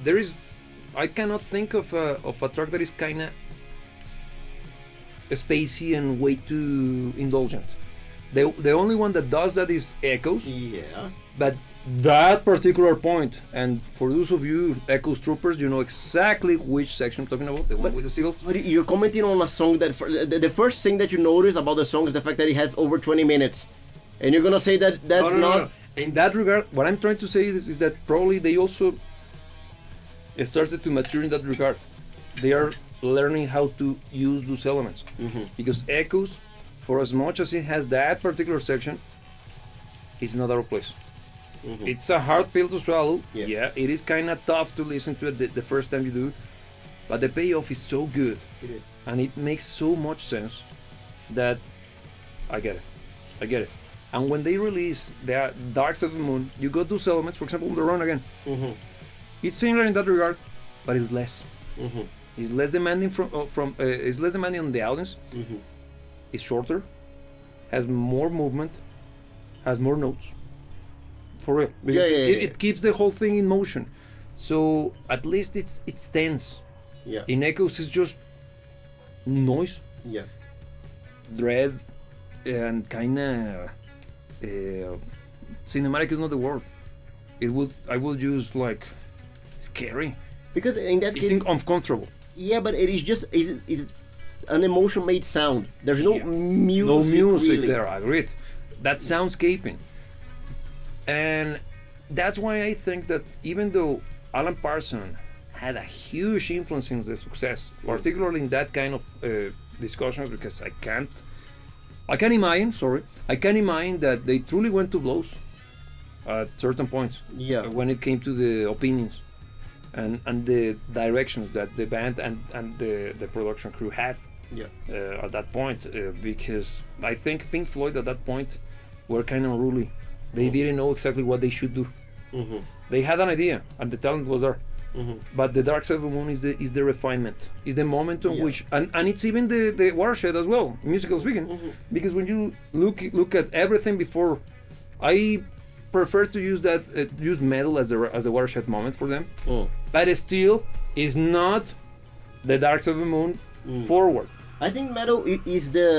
There is, I cannot think of a track that is kind of spacey and way too indulgent. The only one that does that is Echoes. Yeah. But that particular point, and for those of you Echoes troopers, you know exactly which section I'm talking about, the one with the seagulls. But you're commenting on a song that the first thing that you notice about the song is the fact that it has over 20 minutes, and you're gonna say that that's not. In that regard, what I'm trying to say is that probably they also started to mature in that regard. They are learning how to use those elements, because Echoes, for as much as it has that particular section, is not our place. It's a hard pill to swallow. Yeah, it is kind of tough to listen to it the first time you do, but the payoff is so good. It is. And it makes so much sense that I get it. And when they release the Dark Side of the Moon, you got those elements. For example, the run again. Mm-hmm. It's similar in that regard, but it's less. Mm-hmm. It's less demanding it's less demanding on the audience. Mm-hmm. It's shorter, has more movement, has more notes. For real, because it keeps the whole thing in motion. So at least it's tense. Yeah. In Echoes, it's just noise, Yeah. dread, and kinda cinematic is not the word. I would use like scary. Because in that It's case, uncomfortable. yeah, but it is just is an emotion-made sound. There's no Yeah. music. No music really. there. I agree. That soundscaping, and that's why I think that even though Alan Parsons had a huge influence in the success, particularly in that kind of discussions, because I can't imagine that they truly went to blows at certain points. Yeah. When it came to the opinions and the directions that the band and the production crew had Yeah. at that point, because I think Pink Floyd at that point were kind of unruly. They didn't know exactly what they should do. Mm-hmm. They had an idea and the talent was there. Mm-hmm. But the Dark Side of the Moon is the refinement, is the moment on Yeah. which, and it's even the watershed as well, musical speaking, because when you look at everything before, I prefer to use metal as a watershed moment for them, but it still is not the Dark Side of the Moon forward. I think metal is the.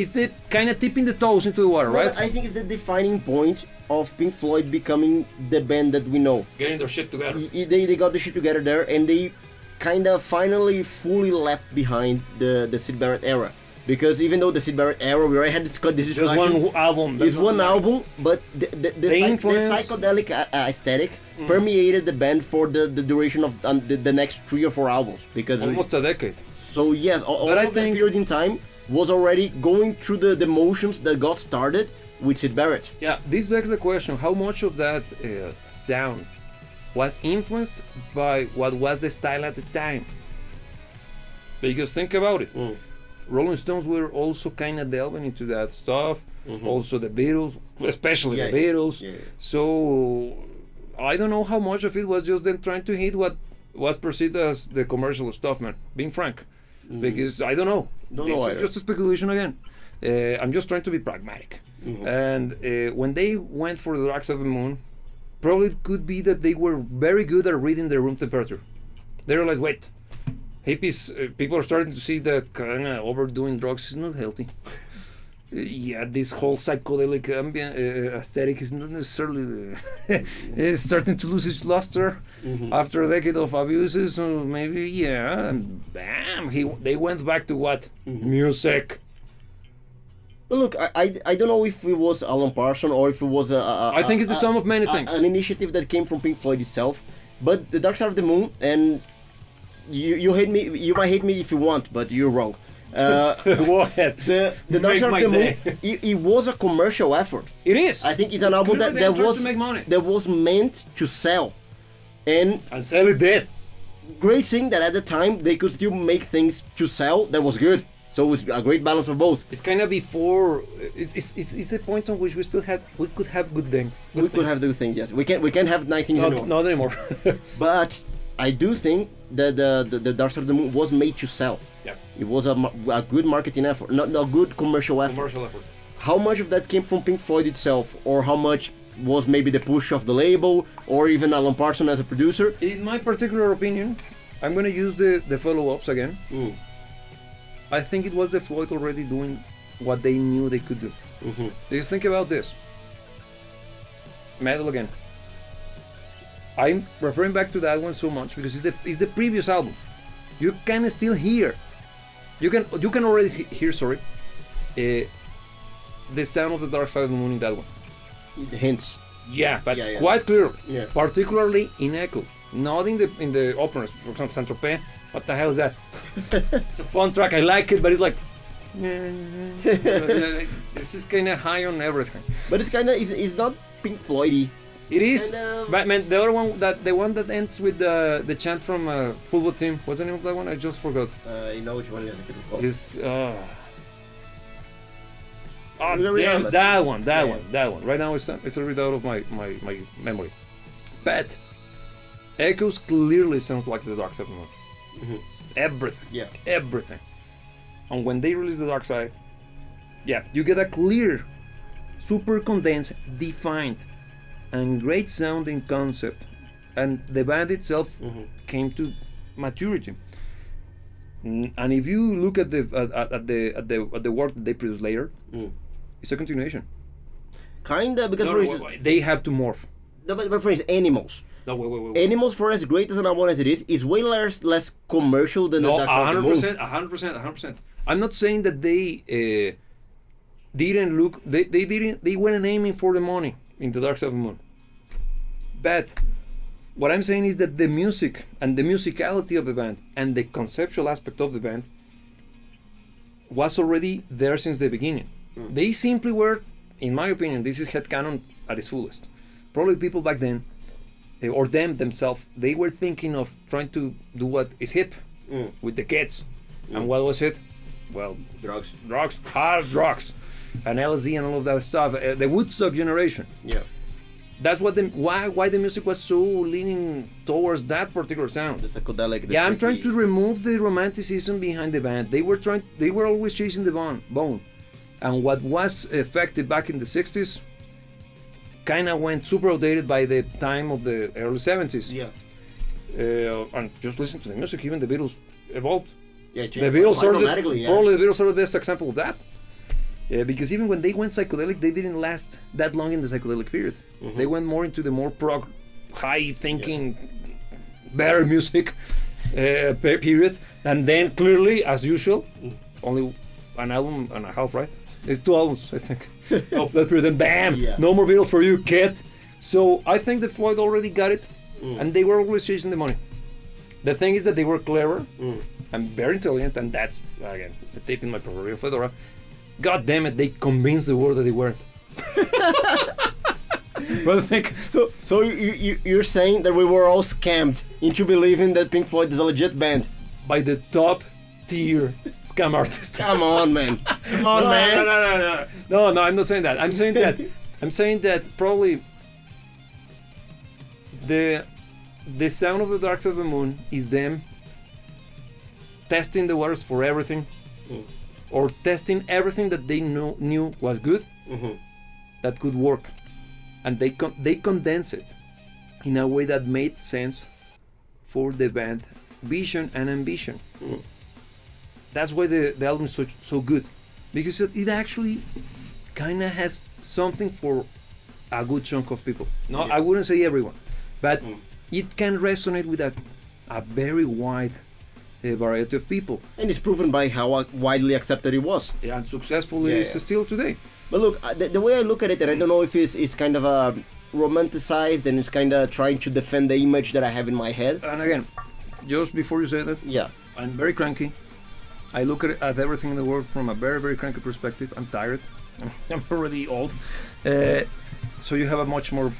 It's the kind of tipping the toes into the water, No, right? but I think it's the defining point of Pink Floyd becoming the band that we know. Getting their shit together. They got the shit together there, and they kind of finally fully left behind the Sid Barrett era. Because even though the Sid Barrett era, we already had this discussion. Just one album. It's one album, but the influence- psychedelic aesthetic permeated the band for the duration of the next 3 or 4 albums. Because Almost a decade. so yes, all But I of that think- period in time was already going through the motions that got started with Sid Barrett. Yeah, this begs the question: how much of that sound was influenced by what was the style at the time? Because think about it. Rolling Stones were also kind of delving into that stuff. Also the Beatles, especially Yeah, the Beatles. yeah. So I don't know how much of it was just them trying to hit what was perceived as the commercial stuff, man. Being frank, because I don't know. Don't This know is either. just a speculation again. I'm just trying to be pragmatic. And when they went for the Dark Side of the Moon, probably it could be that they were very good at reading their room temperature. They realized, wait, hippies, people are starting to see that kind of overdoing drugs is not healthy. Yeah, this whole psychedelic ambient aesthetic is not necessarily it's starting to lose its luster after a decade of abuses. So maybe, yeah, and bam, they went back to what? Music. But look, I don't know if it was Alan Parsons or if it was I think it's the sum of many things. an initiative that came from Pink Floyd itself. But the Dark Side of the Moon, and you hate me, you might hate me if you want, but you're wrong. Go ahead. The Dark Make Side of my the Moon, day. it was a commercial effort. It is. I think it's an album clearly that they tried was to make money. that was meant to sell, and And sell it dead. great thing that at the time they could still make things to sell that was good. So it was a great balance of both. It's kind of before. It's the point on which we could have good things. We could have good things, yes. We can have nice things anymore. Not anymore. But I do think that the Dark Side of the Moon was made to sell. Yeah. It was a good marketing effort, not a good commercial effort. Commercial effort. How much of that came from Pink Floyd itself, or how much was maybe the push of the label, or even Alan Parsons as a producer? In my particular opinion, I'm gonna use the follow-ups again. I think it was the Floyd already doing what they knew they could do. Just think about this. Metal again. I'm referring back to that one so much because it's the previous album. You can still hear. You can already hear. Sorry, the sound of the Dark Side of the Moon in that one. Hints. Yeah, but Yeah. quite clearly. Yeah. Particularly in Echoes, not in the openers. For example, Saint Tropez. What the hell is that? It's a fun track. I like it, but it's like. This is kind of high on everything. But it's not Pink Floyd-y. It is. Kind of- But man, the other one the one that ends with the chant from Football Team. What's the name of that one? I just forgot. You know which one it is. Is Oh, Very damn, honest. that one. Yeah. Right now it's a read out of my memory. But Echoes clearly sounds like the Dark Side of the Moon. Mhm. Everything. Yeah. Everything. And when they release the Dark Side, yeah, you get a clear, super condensed, defined, and great sounding concept. And the band itself came to maturity. And if you look at the work that they produce later, it's a continuation. Kinda, because for instance, They have to morph. no, but for instance, Animals. No, wait. Animals, for as great as an album as it is way less commercial than No, the Dark Side of the Moon. 100%. I'm not saying that they didn't look. They weren't aiming for the money in the Dark Side of the Moon. But what I'm saying is that the music and the musicality of the band and the conceptual aspect of the band was already there since the beginning. They simply were, in my opinion, this is headcanon at its fullest. Probably people back then, or them themselves, they were thinking of trying to do what is hip with the kids. And what was it? Well, Drugs. hard drugs, and LSD and all of that stuff. The Woodstock generation. Yeah. That's what why the music was so leaning towards that particular sound. The psychedelic. Yeah, I'm trying to remove the romanticism behind the band. They were always chasing the bone. And what was effective back in the 60s kind of went super outdated by the time of the early 70s. Yeah. And just listen to the music, even the Beatles evolved. Yeah, The Beatles are automatically, yeah. probably the Beatles are the best example of that. Because even when they went psychedelic, they didn't last that long in the psychedelic period. They went more into the more prog, high thinking, better music period. And then clearly, as usual, only an album and a half, right? It's 2 albums, I think, of that period. Then bam, Yeah. no more Beatles for you, kid. So I think that Floyd already got it, and they were always chasing the money. The thing is that they were clever and very intelligent, and that's, again, the tape in my proverbial fedora. God damn it, they convinced the world that they weren't. But I think So you're saying that we were all scammed into believing that Pink Floyd is a legit band? by the top tier scam artist. Come on, man. Come on, man. No, I'm not saying that. I'm saying that probably the sound of the Dark Side of the Moon is them testing the waters for everything, or testing everything that they knew was good, that could work, and they condense it in a way that made sense for the band vision and ambition. That's why the album is so good, because it actually kind of has something for a good chunk of people. No, I wouldn't say everyone, but it can resonate with a very wide variety of people. And it's proven by how widely accepted it was. Yeah, and successful it is still today. But look, the way I look at it, and I don't know if it's kind of romanticized and it's kind of trying to defend the image that I have in my head. And again, just before you say that, Yeah. I'm very cranky. I look at everything in the world from a very, very cranky perspective. I'm tired. I'm already old. So you have a much more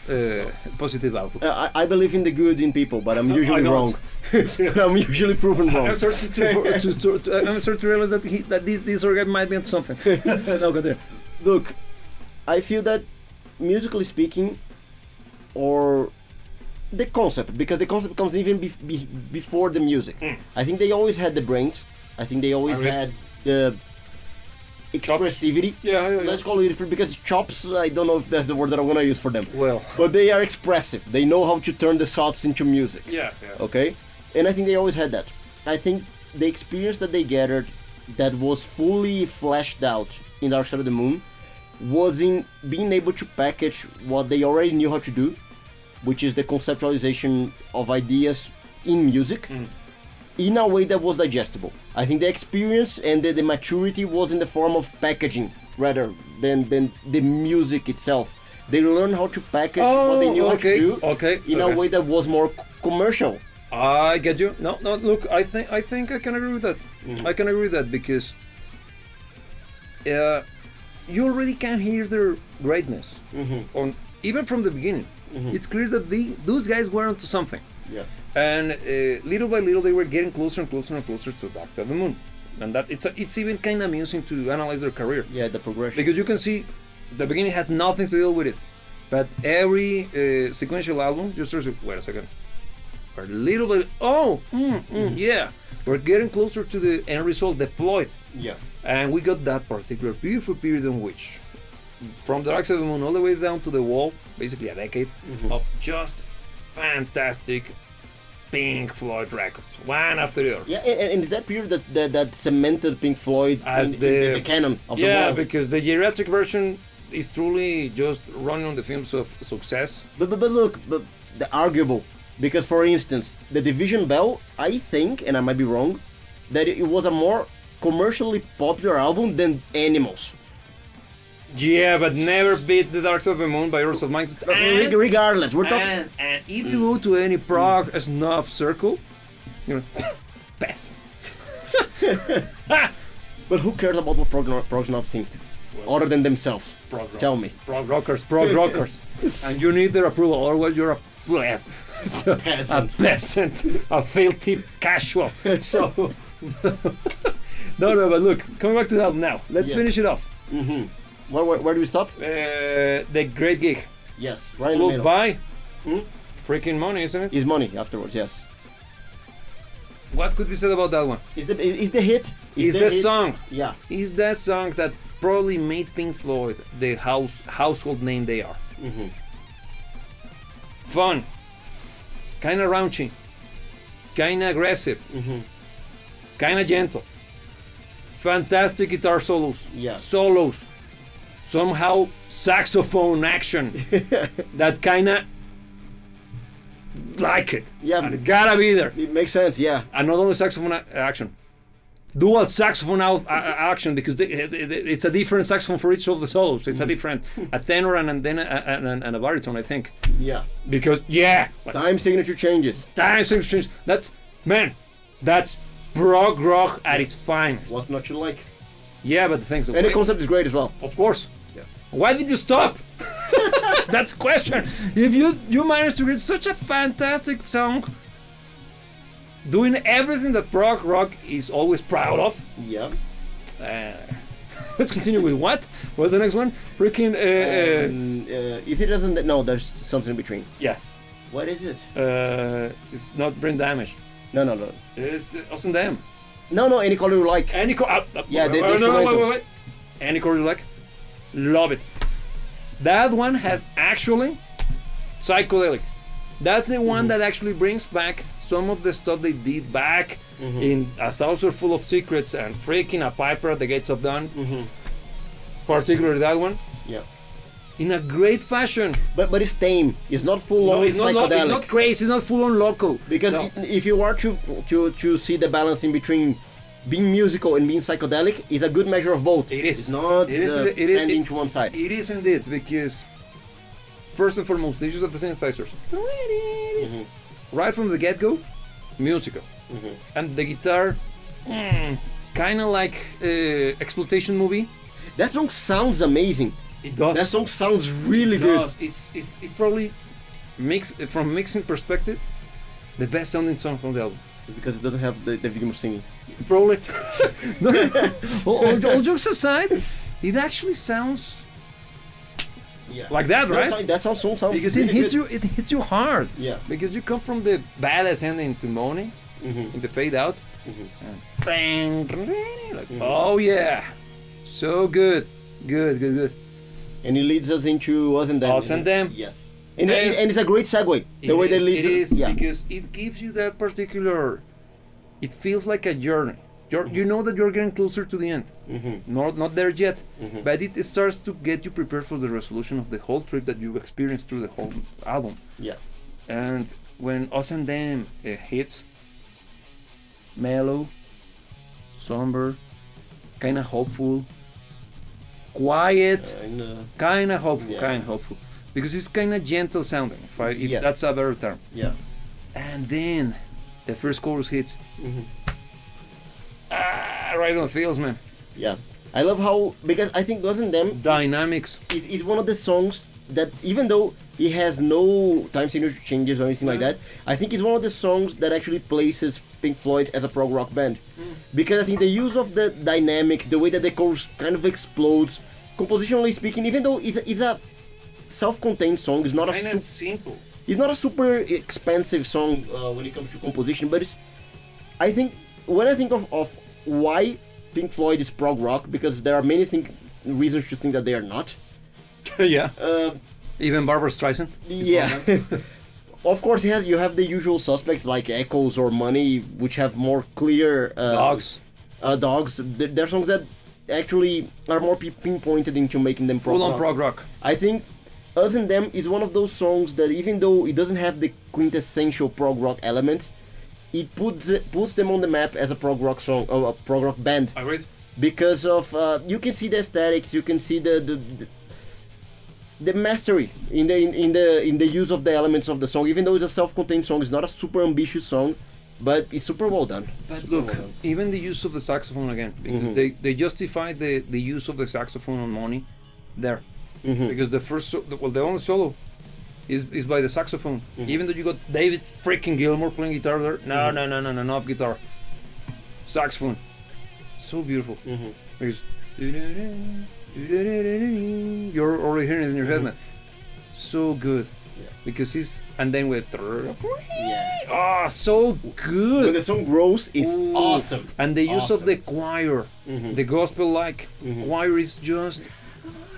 positive outlook. I believe in the good in people, but I'm I usually don't. wrong. I'm usually proven wrong. I'm starting to realize that this organ might be on something. No, go there. Look, I feel that musically speaking, or the concept, because the concept comes even before the music. I think they always had the brains. I think they always had the expressivity. Yeah. Let's call it, because chops, I don't know if that's the word that I'm gonna use for them. Well. But they are expressive. They know how to turn the thoughts into music. Yeah. Okay? And I think they always had that. I think the experience that they gathered that was fully fleshed out in Dark Side of the Moon was in being able to package what they already knew how to do, which is the conceptualization of ideas in music, in a way that was digestible. I think the experience and the maturity was in the form of packaging rather than the music itself. They learned how to package what they knew how to do in a way that was more commercial. I get you. No. Look, I think I can agree with that. I can agree with that because you already can hear their greatness, on even from the beginning. It's clear that those guys were onto something. Yeah. And little by little, they were getting closer and closer and closer to Dark Side of the Moon. and that it's even kind of amusing to analyze their career Yeah, the progression. because you can see the beginning has nothing to deal with it, but every sequential album just starts with, wait a second, we're a little bit, yeah, we're getting closer to the end result, the Floyd, Yeah. and we got that particular beautiful period in which, from the Dark Side of the Moon all the way down to the Wall, basically a decade of just fantastic Pink Floyd records, one after the other. Yeah, and it's that period that cemented Pink Floyd As in the- the canon of the Yeah, world. because the geriatric version is truly just running on the fumes of success. But look, the arguable, because for instance, the Division Bell, I think, and I might be wrong, that it was a more commercially popular album than Animals. Yeah, but never beat the Dark Side of the Moon by Yours of Mine. Regardless, we're talking. And if you go to any prog snob circle, you know, pass. But who cares about what prog snobs think, other than themselves? Prog rock. Tell me. Prog rockers, and you need their approval, otherwise you're a pleb. So, peasant. a peasant, a filthy casual. So, no, but look, coming back to that now, let's Yes. finish it off. Where do we stop? The Great Gig, Yes, right in the followed middle. by freaking money, isn't it? Is money afterwards? Yes. What could be said about that one? Is the hit? Is the hit? song? Yeah. Is that song that probably made Pink Floyd the household name they are? Fun, kind of raunchy, kind of aggressive, kind of gentle. Fantastic guitar solos. Yeah. Solos. Somehow saxophone action. That kind of like it. Yeah. And it gotta be there. It makes sense. Yeah. And not only saxophone action, dual saxophone action, because it's a different saxophone for each of the solos. It's a different, a tenor and then and a baritone, I think. Yeah. Because Time signature changes. time signature. That's prog rock at its finest. What's not you like? Yeah, but the things. And the concept is great as well. Of course. Yeah. Why did you stop? That's the question. If you managed to get such a fantastic song, doing everything that prog rock is always proud of. Yeah. Let's continue with what? What's the next one? Freaking. Is it doesn't? No, there's something in between. Yes. What is it? It's not brain damage. No. It's us and them. No. Any color you like. Any Yeah, the no, instrumental. wait. Any chord you like? Love it. That one has actually psychedelic. That's the one that actually brings back some of the stuff they did back in A Saucer Full of Secrets and freaking A Piper at the Gates of Dawn. Particularly that one. Yeah. In a great fashion. But it's tame. It's not full on It's psychedelic. not crazy. It's not full on loco. Because No. if you are to see the balance in between being musical and being psychedelic, is a good measure of both. It is. It's not It is. It is. tending to one side. It is indeed, because first and foremost, the use of the synthesizers. Right from the get-go, musical. And the guitar, kind of like exploitation movie. That song sounds amazing. It does. That song sounds really good. It's probably from mixing perspective, the best sounding song from the album. Because it doesn't have the David Gilmour singing. Probably. No, all jokes aside, it actually sounds Yeah. like that, right? That song sounds Because really it hits good. you. It hits you hard. Yeah. Because you come from the badass ending to moaning in the fade out. And bang, like, oh yeah, so good. And it leads us into Us and Them. Us and Them. Yes. And Yes. it's a great segue. The way that leads it is yeah. because it gives you that particular. It feels like a journey. You know that you're getting closer to the end. Not there yet, but it starts to get you prepared for the resolution of the whole trip that you've experienced through the whole album. Yeah. And when Us and Them hits, mellow, somber, kind of hopeful, quiet, kind of hopeful, because it's kind of gentle sounding, if that's a better term. Yeah. And then the first chorus hits. Right on the feels, man. Yeah. I love how, because I think Us and Them Dynamics. is one of the songs that, even though it has no time signature changes or anything like that, I think it's one of the songs that actually places Pink Floyd as a prog rock band. Because I think the use of the dynamics, the way that the chorus kind of explodes, compositionally speaking, even though it's a self-contained song, it's not Kind of simple. it's not a super expensive song when it comes to composition, but it's, I think, when I think of why Pink Floyd is prog rock, because there are many reasons to think that they are not. Yeah. Uh, Even Barbara Streisand. yeah. Of course, you have the usual suspects like Echoes or Money, which have more clear... Dogs. Dogs. They're songs that actually are more pinpointed into making them prog Full on rock. prog rock. I think Us and Them is one of those songs that even though it doesn't have the quintessential prog rock elements, it puts them on the map as a prog rock song, or a prog rock band. Agreed. Because of you can see the aesthetics, you can see the mastery in the use of the elements of the song. Even though it's a self-contained song, it's not a super ambitious song, but it's super well done. But Super look, well done. even the use of the saxophone again, because they justify the use of the saxophone on Money there. Because the only solo is by the saxophone. Even though you got David freaking Gilmour playing guitar there, no, off guitar. Saxophone. So beautiful. Because you're already hearing it in your head, man. So good. Yeah. Because he's, and then with Yeah. ah, so good. When the song grows, it's Ooh. awesome. And the use Awesome. of the choir, the gospel-like choir is just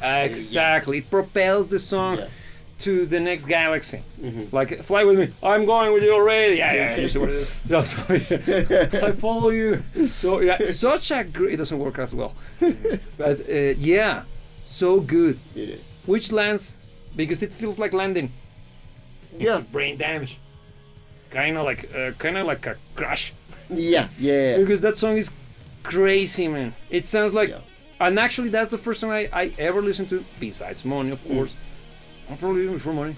exactly. It propels the song Yeah. to the next galaxy. Like, fly with me. I'm going with you already. Yeah. You see what it is? So, I follow you. So yeah, such a great. It doesn't work as well, but yeah, so good. It is. Which lands because it feels like landing. Yeah. Brain damage. Kind of like a crash. Yeah. Because that song is crazy, man. It sounds like, Yeah. and actually that's the first song I ever listened to, besides Money, of course. I'm probably even before Money,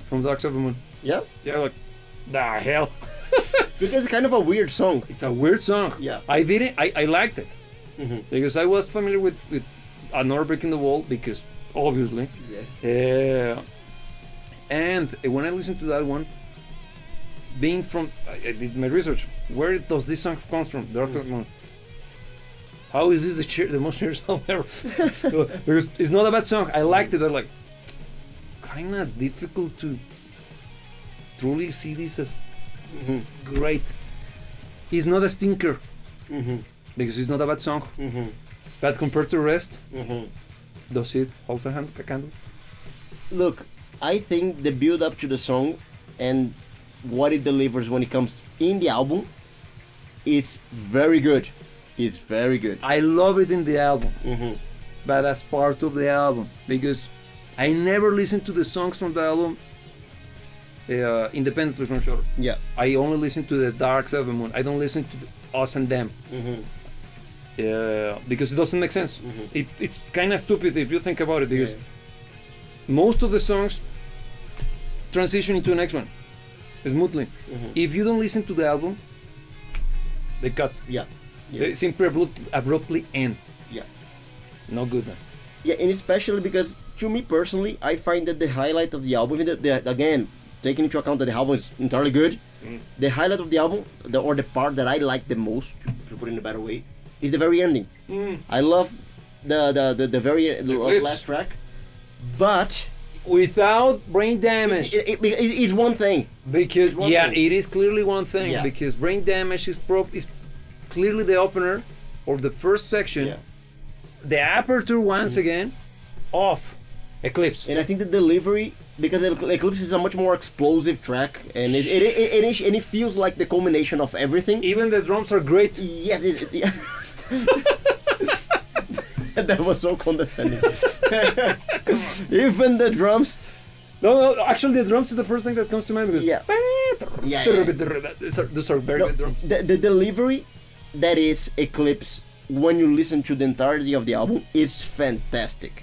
from Dark Side of the Moon. Yeah. Yeah, like, the hell. Because it's kind of a weird song. It's a weird song. Yeah. I liked it. Because I was familiar with Another Brick in the Wall, because obviously. Yeah. And when I listened to that one, being from, I did my research. Where does this song come from? Dark Side of the Moon. How is this the most cheery song ever? Because it's not a bad song. I liked it, but like, kind of difficult to truly see this as great. It's not a stinker because it's not a bad song. But compared to the rest, does it also hand a candle? Look, I think the build up to the song and what it delivers when it comes in the album is very good. It's very good. I love it in the album, but as part of the album because I never listened to the songs from the album independently from each other. Yeah. I only listen to the Dark Side of the Moon. I don't listen to Us and Them. Because it doesn't make sense. It's kind of stupid if you think about it because most of the songs transition into the next one smoothly. If you don't listen to the album, they cut. Yeah. They simply abruptly end. Yeah. No good, man. Yeah, and especially because to me personally, I find that the highlight of the album, even again, taking into account that the album is entirely good, the highlight of the album, or the part that I like the most, to put it in a better way, is the very ending. I love the very last track, but Without brain damage. it's one thing. Because one yeah, thing. it is clearly one thing. Yeah. Because brain damage is clearly the opener or the first section. Yeah. The aperture once again, off. Eclipse. And I think the delivery, because Eclipse is a much more explosive track, and it feels like the culmination of everything. Even the drums are great. Yes, that was so condescending. Even the drums. No, actually the drums is the first thing that comes to mind because Yeah. Those are very good drums. The delivery that is Eclipse when you listen to the entirety of the album is fantastic.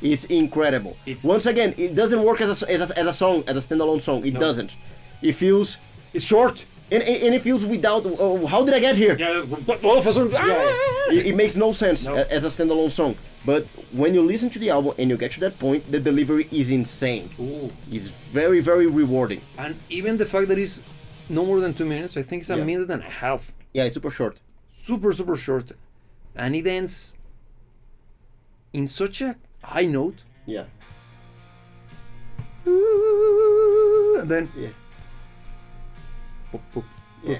It's incredible. Once again, it doesn't work as a song, as a standalone song. It doesn't. It feels. It's short. And it feels without. How did I get here? Yeah, all of a sudden. It makes no sense as a standalone song. But when you listen to the album and you get to that point, the delivery is insane. Ooh. It's very, very rewarding. And even the fact that it's no more than 2 minutes. I think it's a Yeah. minute and a half. Yeah, it's super short. Super, super short. And it ends in such a high note. Yeah. And then, Yeah. boop, boop. Yeah.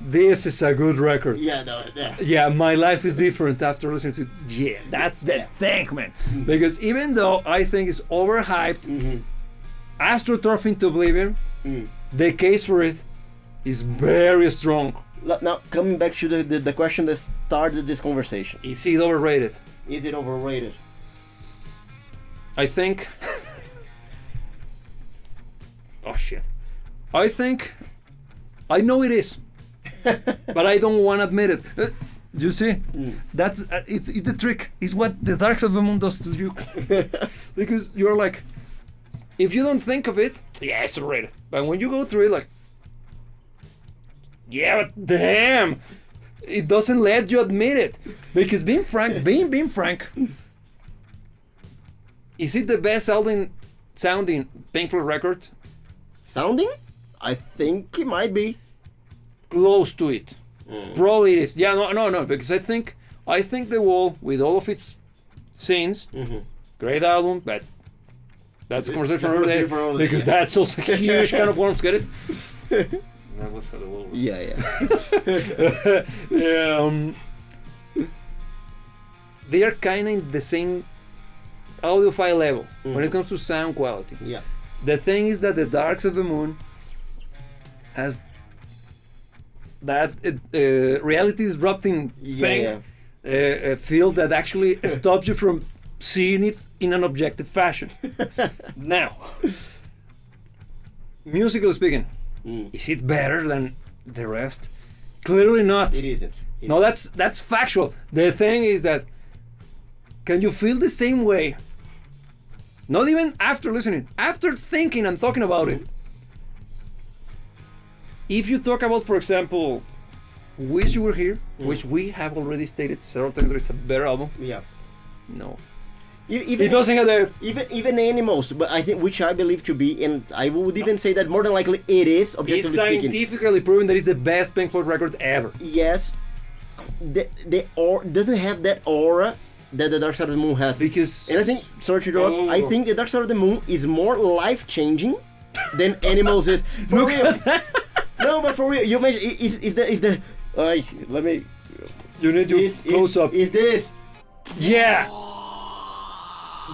This is a good record. Yeah. No. Yeah. Yeah, my life is different after listening to it. Yeah, that's the thing, man. Because even though I think it's overhyped, AstroTurf into Oblivion, the case for it is very strong. Now, coming back to the question that started this conversation. Is it overrated? Is it overrated? I think. Oh shit. I think. I know it is, but I don't want to admit it. You see, that's it's the trick. It's what the Dark Side of the Moon does to you, because you're like, if you don't think of it, yeah, it's overrated. But when you go through it, like, yeah, but damn, it doesn't let you admit it. Because being frank, being frank, is it the best sounding Pink Floyd record? Sounding? I think it might be. Close to it. Probably it is. Yeah, no, because I think The Wall, with all of its scenes, great album, but that's a conversation for another day, because that's also a huge kind of worms, get it? Yeah. They are kind of in the same audiophile level when it comes to sound quality. Yeah. The thing is that the Dark Side of the Moon has that reality disrupting thing, field that actually stops you from seeing it in an objective fashion. Now, musically speaking, is it better than the rest? Clearly not. It isn't. No, that's factual. The thing is that, can you feel the same way? Not even after listening, after thinking and talking about it. If you talk about, for example, Wish You Were Here, which we have already stated several times that it's a better album. Yeah. No. Even, It doesn't have the... even Animals, but I think, which I believe to be, and I would even say that more than likely it is, objectively It's speaking. scientifically proven that it's the best Pink Floyd record ever. Yes, doesn't have that aura that the Dark Side of the Moon has. Because... And I think, sorry to interrupt, I think the Dark Side of the Moon is more life-changing than Animals is. For real. No, but for real, you mentioned, is the let me... You need to close up. Is this... Yeah!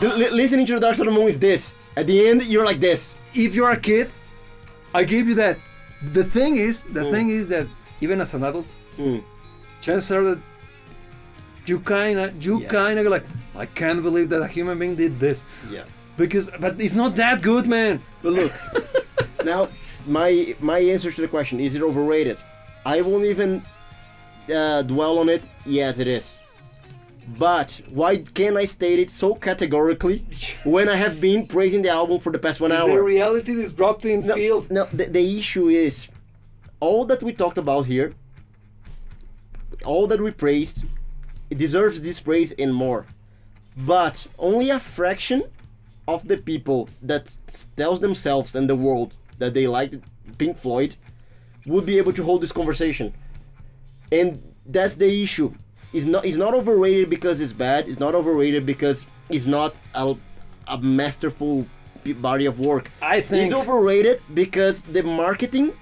Listening to the Dark Side of the Moon is this. At the end, you're like this. If you're a kid, I give you that. The thing is that even as an adult, chances are that you kinda go like, I can't believe that a human being did this. Yeah. But it's not that good, man. But look, now my answer to the question, is it overrated? I won't even dwell on it. Yes, it is. But why can't I state it so categorically when I have been praising the album for the past 1 hour? The reality disrupting field. No, the issue is, all that we talked about here, all that we praised, it deserves this praise and more. But only a fraction of the people that tells themselves and the world that they like Pink Floyd would be able to hold this conversation. And that's the issue. It's not overrated because it's bad. It's not overrated because it's not a masterful body of work. I think it's overrated because the marketing,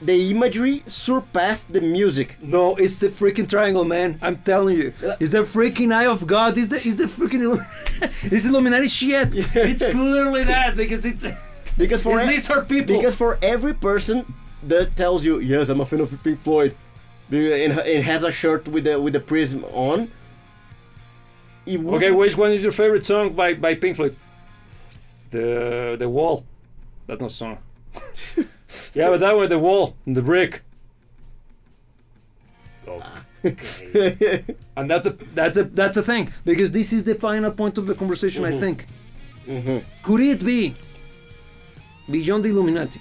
the imagery surpassed the music. No, it's the freaking triangle, man. I'm telling you, it's the freaking eye of God. It's the freaking it's Illuminati shit. It's clearly that because it leads our people. Because for every person that tells you, yes, I'm a fan of Pink Floyd, and it has a shirt with the prism on. Okay, which one is your favorite song by Pink Floyd? The Wall. That's not a song. Yeah, but that one, The Wall, and The Brick. Okay. And that's a thing, because this is the final point of the conversation. I think. Could it be beyond the Illuminati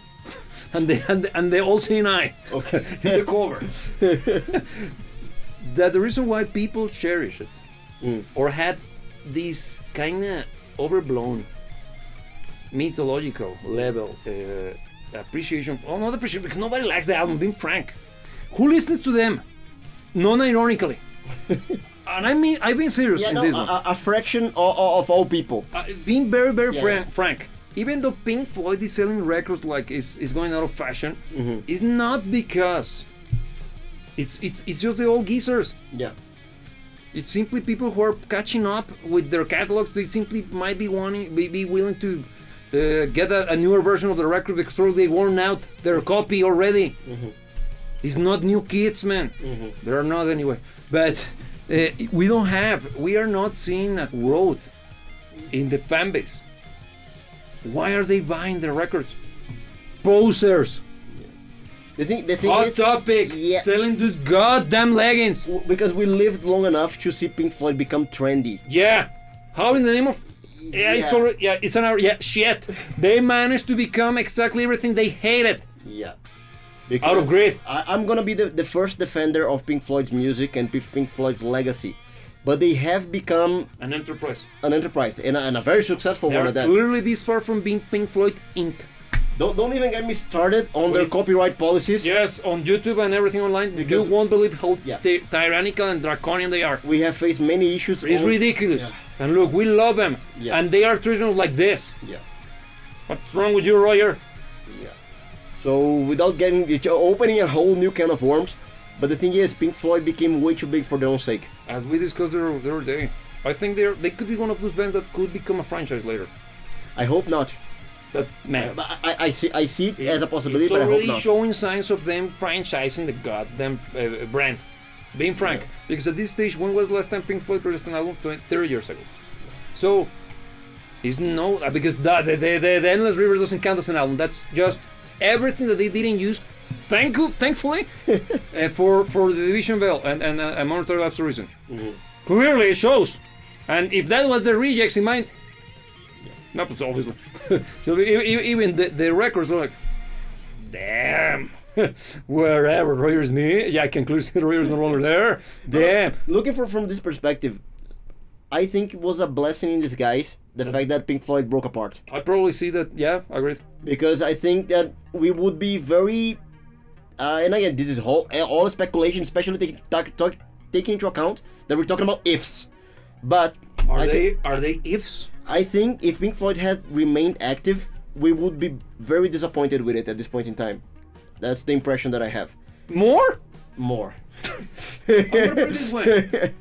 and the all-seeing eye? Okay. In the cover. That the reason why people cherish it, or had this kind of overblown mythological level appreciation. Oh, not appreciation because nobody likes the album. Being frank, who listens to them? Non-ironically. And I mean, I've been serious Yeah, in no, this one. a fraction of all people. Being very, very Yeah. frank. Even though Pink Floyd is selling records like is going out of fashion, it's not because it's just the old geezers. Yeah. It's simply people who are catching up with their catalogs. They simply might be willing to get a newer version of the record because they worn out their copy already. It's not new kids, man. They are not anyway. But we are not seeing a growth in the fan base. Why are they buying the records? Posers. The thing Hot is, Topic. yeah. Selling those goddamn leggings. because we lived long enough to see Pink Floyd become trendy. Yeah. How in the name of... Yeah, it's Yeah. already... Yeah, it's an hour... Yeah, shit. They managed to become exactly everything they hated. Yeah. Out of greed. I'm gonna be the first defender of Pink Floyd's music and Pink Floyd's legacy. But they have become An enterprise. an enterprise, and a very successful They one are at that. clearly this far from being Pink Floyd Inc. Don't even get me started on their Wait. copyright policies. Yes, on YouTube and everything online, Because- you won't believe how Yeah. tyrannical and draconian they are. We have faced many issues. It's ridiculous. And look, we love them. Yeah. And they are treating us like this. Yeah. What's wrong with you, Roger? Yeah. So without opening a whole new can of worms, but the thing is, Pink Floyd became way too big for their own sake. As we discussed the other day, I think they could be one of those bands that could become a franchise later. I hope not. But man, But I see it as a possibility, it's but I hope already not. showing signs of them franchising the goddamn brand. Being frank, because at this stage, when was the last time Pink Floyd released an album? 30 years ago. So, it's no because the Endless River doesn't count as an album. That's just everything that they didn't use. Thankfully, for the Division Bell and a monetary lapse reason. Clearly, it shows. And if that was the rejects in mind, no, but obviously. So even the records were like, damn, wherever Roger's me, yeah, I can clearly see Roger's no longer there. Damn. Looking from this perspective, I think it was a blessing in disguise the fact that Pink Floyd broke apart. I probably see that. Yeah, I agree. Because I think that we would be very, and again, this is all speculation, especially taking into account that we're talking about ifs. But Are I they ifs? I think if Pink Floyd had remained active, we would be very disappointed with it at this point in time. That's the impression that I have. More? More. I'm gonna put it this way.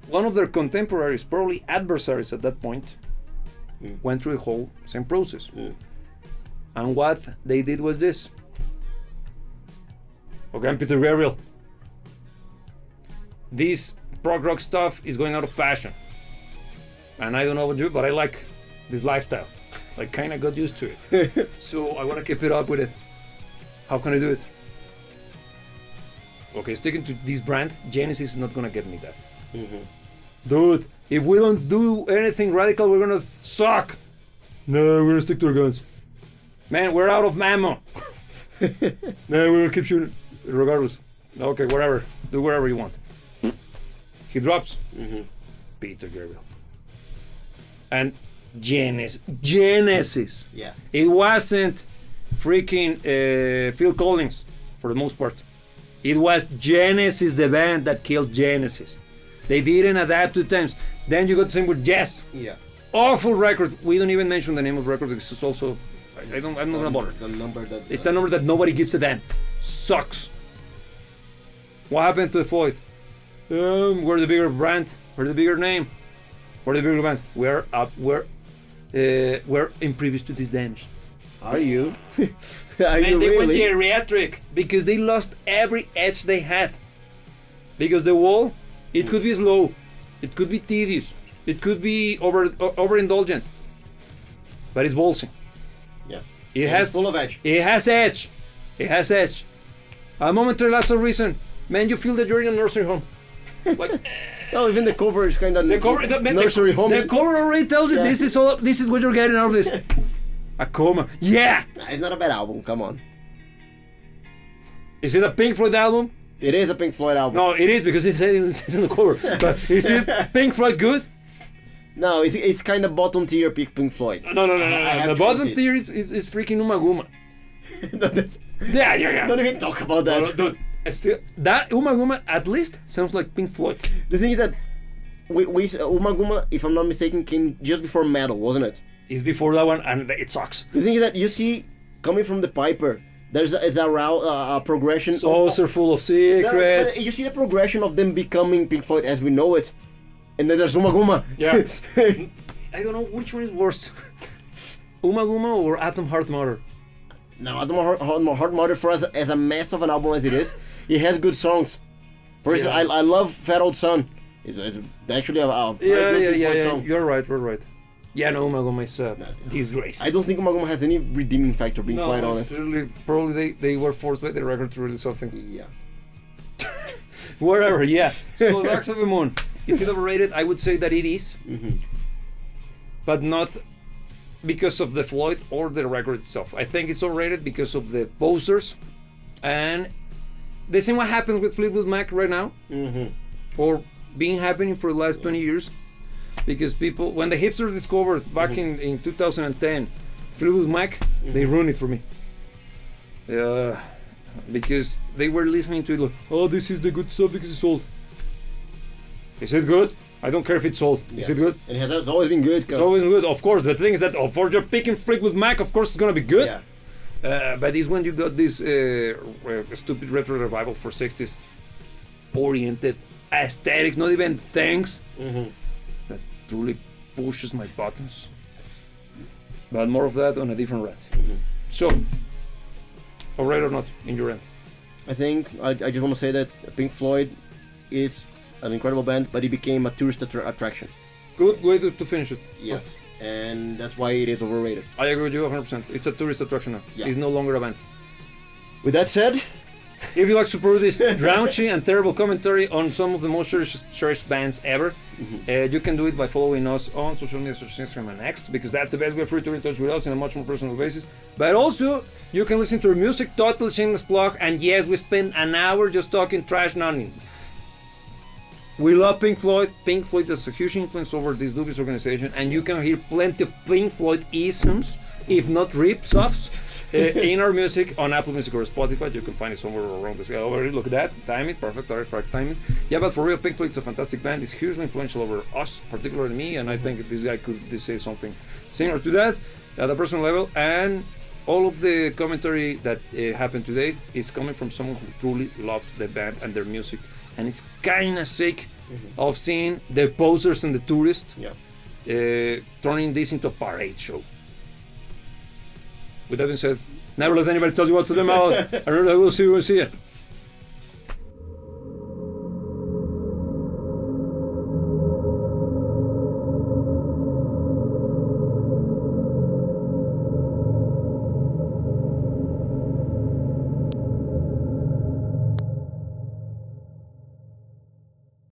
One of their contemporaries, probably adversaries at that point, went through the whole same process. And what they did was this. Okay, I'm Peter Gabriel. This prog rock stuff is going out of fashion. And I don't know about you, but I like this lifestyle. I kind of got used to it. So I want to keep it up with it. How can I do it? Okay, sticking to this brand, Genesis is not going to get me that. Dude, if we don't do anything radical, we're going to suck. No, we're going to stick to our guns. Man, we're out of ammo. No, we're going to keep shooting regardless. Okay, whatever. Do whatever you want. He drops. Peter Gabriel. And Genesis. Yeah. It wasn't freaking Phil Collins for the most part. It was Genesis, the band, that killed Genesis. They didn't adapt to times. Then you got the same with Jazz. Yeah. Awful record. We don't even mention the name of the record because it's also I'm not gonna bother. It's a number that. It's a number that nobody gives a damn. Sucks. What happened to the Floyd? We're the bigger brand. We're the bigger name. We're the bigger band. We're up. We're impervious to this damage. Are you? Are And you they went really? geriatric because they lost every edge they had. Because the wall, it could be slow, it could be tedious, it could be overindulgent, but it's ballsy. Yeah. It And has it's full of edge. It has edge. It has edge. A momentary lapse of reason, man, you feel that you're in a nursery home. Like No, even the cover is kind of nursery home. The cover already tells you Yeah. this is what you're getting out of this. A coma. Yeah. It's not a bad album. Come on. Is it a Pink Floyd album? It is a Pink Floyd album. No, it is because it's in the cover. But is it Pink Floyd good? No, it's kind of bottom tier Pink Floyd. No. I have The to bottom concede. tier is freaking Uma Guma. Don't Yeah. even talk about that. Dude, that Uma Guma at least sounds like Pink Floyd. The thing is that Uma Guma, if I'm not mistaken, came just before metal, wasn't it? It's before that one, and it sucks. The thing is that you see, coming from the Piper, there's a progression. Souls are full of But secrets. you see the progression of them becoming Pink Floyd as we know it, and then there's Uma Guma. Yeah. I don't know which one is worse, Uma Guma or Atom Heart Mother. Now, Atom Heart Mother, for us as a mess of an album as it is, it has good songs. For instance, Yeah. I love Fat Old Son. It's actually a very good Pink Floyd song. You're right. Yeah, no, Uma Guma is a disgrace. I don't think Uma Guma has any redeeming factor, being No, quite it's honest. really, probably they were forced by the record to release something. Yeah. Whatever, yeah. So Dark Side of the Moon, is it overrated? I would say that it is, but not because of the Floyd or the record itself. I think it's overrated because of the posters, and the same what happens with Fleetwood Mac right now, or been happening for the last 20 years, because people, when the hipsters discovered back in 2010 Fleetwood Mac, they ruined it for me. Because they were listening to it like, oh, this is the good stuff because it's old. Is it good? I don't care if it's old. Is it good? And it's always been good. It's always good, of course. The thing is that for your picking Fleetwood Mac, of course it's gonna be good. Yeah. But it's when you got this stupid retro revival for 60s oriented aesthetics, not even things, that truly pushes my buttons. But more of that on a different rant. So, overrated or not, in your end? I think I just want to say that Pink Floyd is an incredible band, but it became a tourist attraction. Good way to finish it. Yes. And that's why it is overrated. I agree with you 100%. It's a tourist attraction now. Yeah. It's no longer a band. With that said, If you like to support this raunchy and terrible commentary on some of the most cherished bands ever, you can do it by following us on social media such as Instagram and X, because that's the best way for you to get in touch with us in a much more personal basis. But also, you can listen to our music, total shameless plug, and yes, we spent an hour just talking trash nothing. We love Pink Floyd. Pink Floyd has a huge influence over this dubious organization, and you can hear plenty of Pink Floyd isms, if not rips-offs, in our music on Apple Music or Spotify. You can find it somewhere around this. Already look at that. Time it. Perfect. Right timing. Yeah, but for real, Pink Floyd is a fantastic band. It's hugely influential over us, particularly me, and I think this guy could say something similar to that at a personal level. And all of the commentary that happened today is coming from someone who truly loves the band and their music. And it's kind of sick of seeing the posers and the tourists turning this into a parade show. With that being said, never let anybody tell you what to do. I will see you.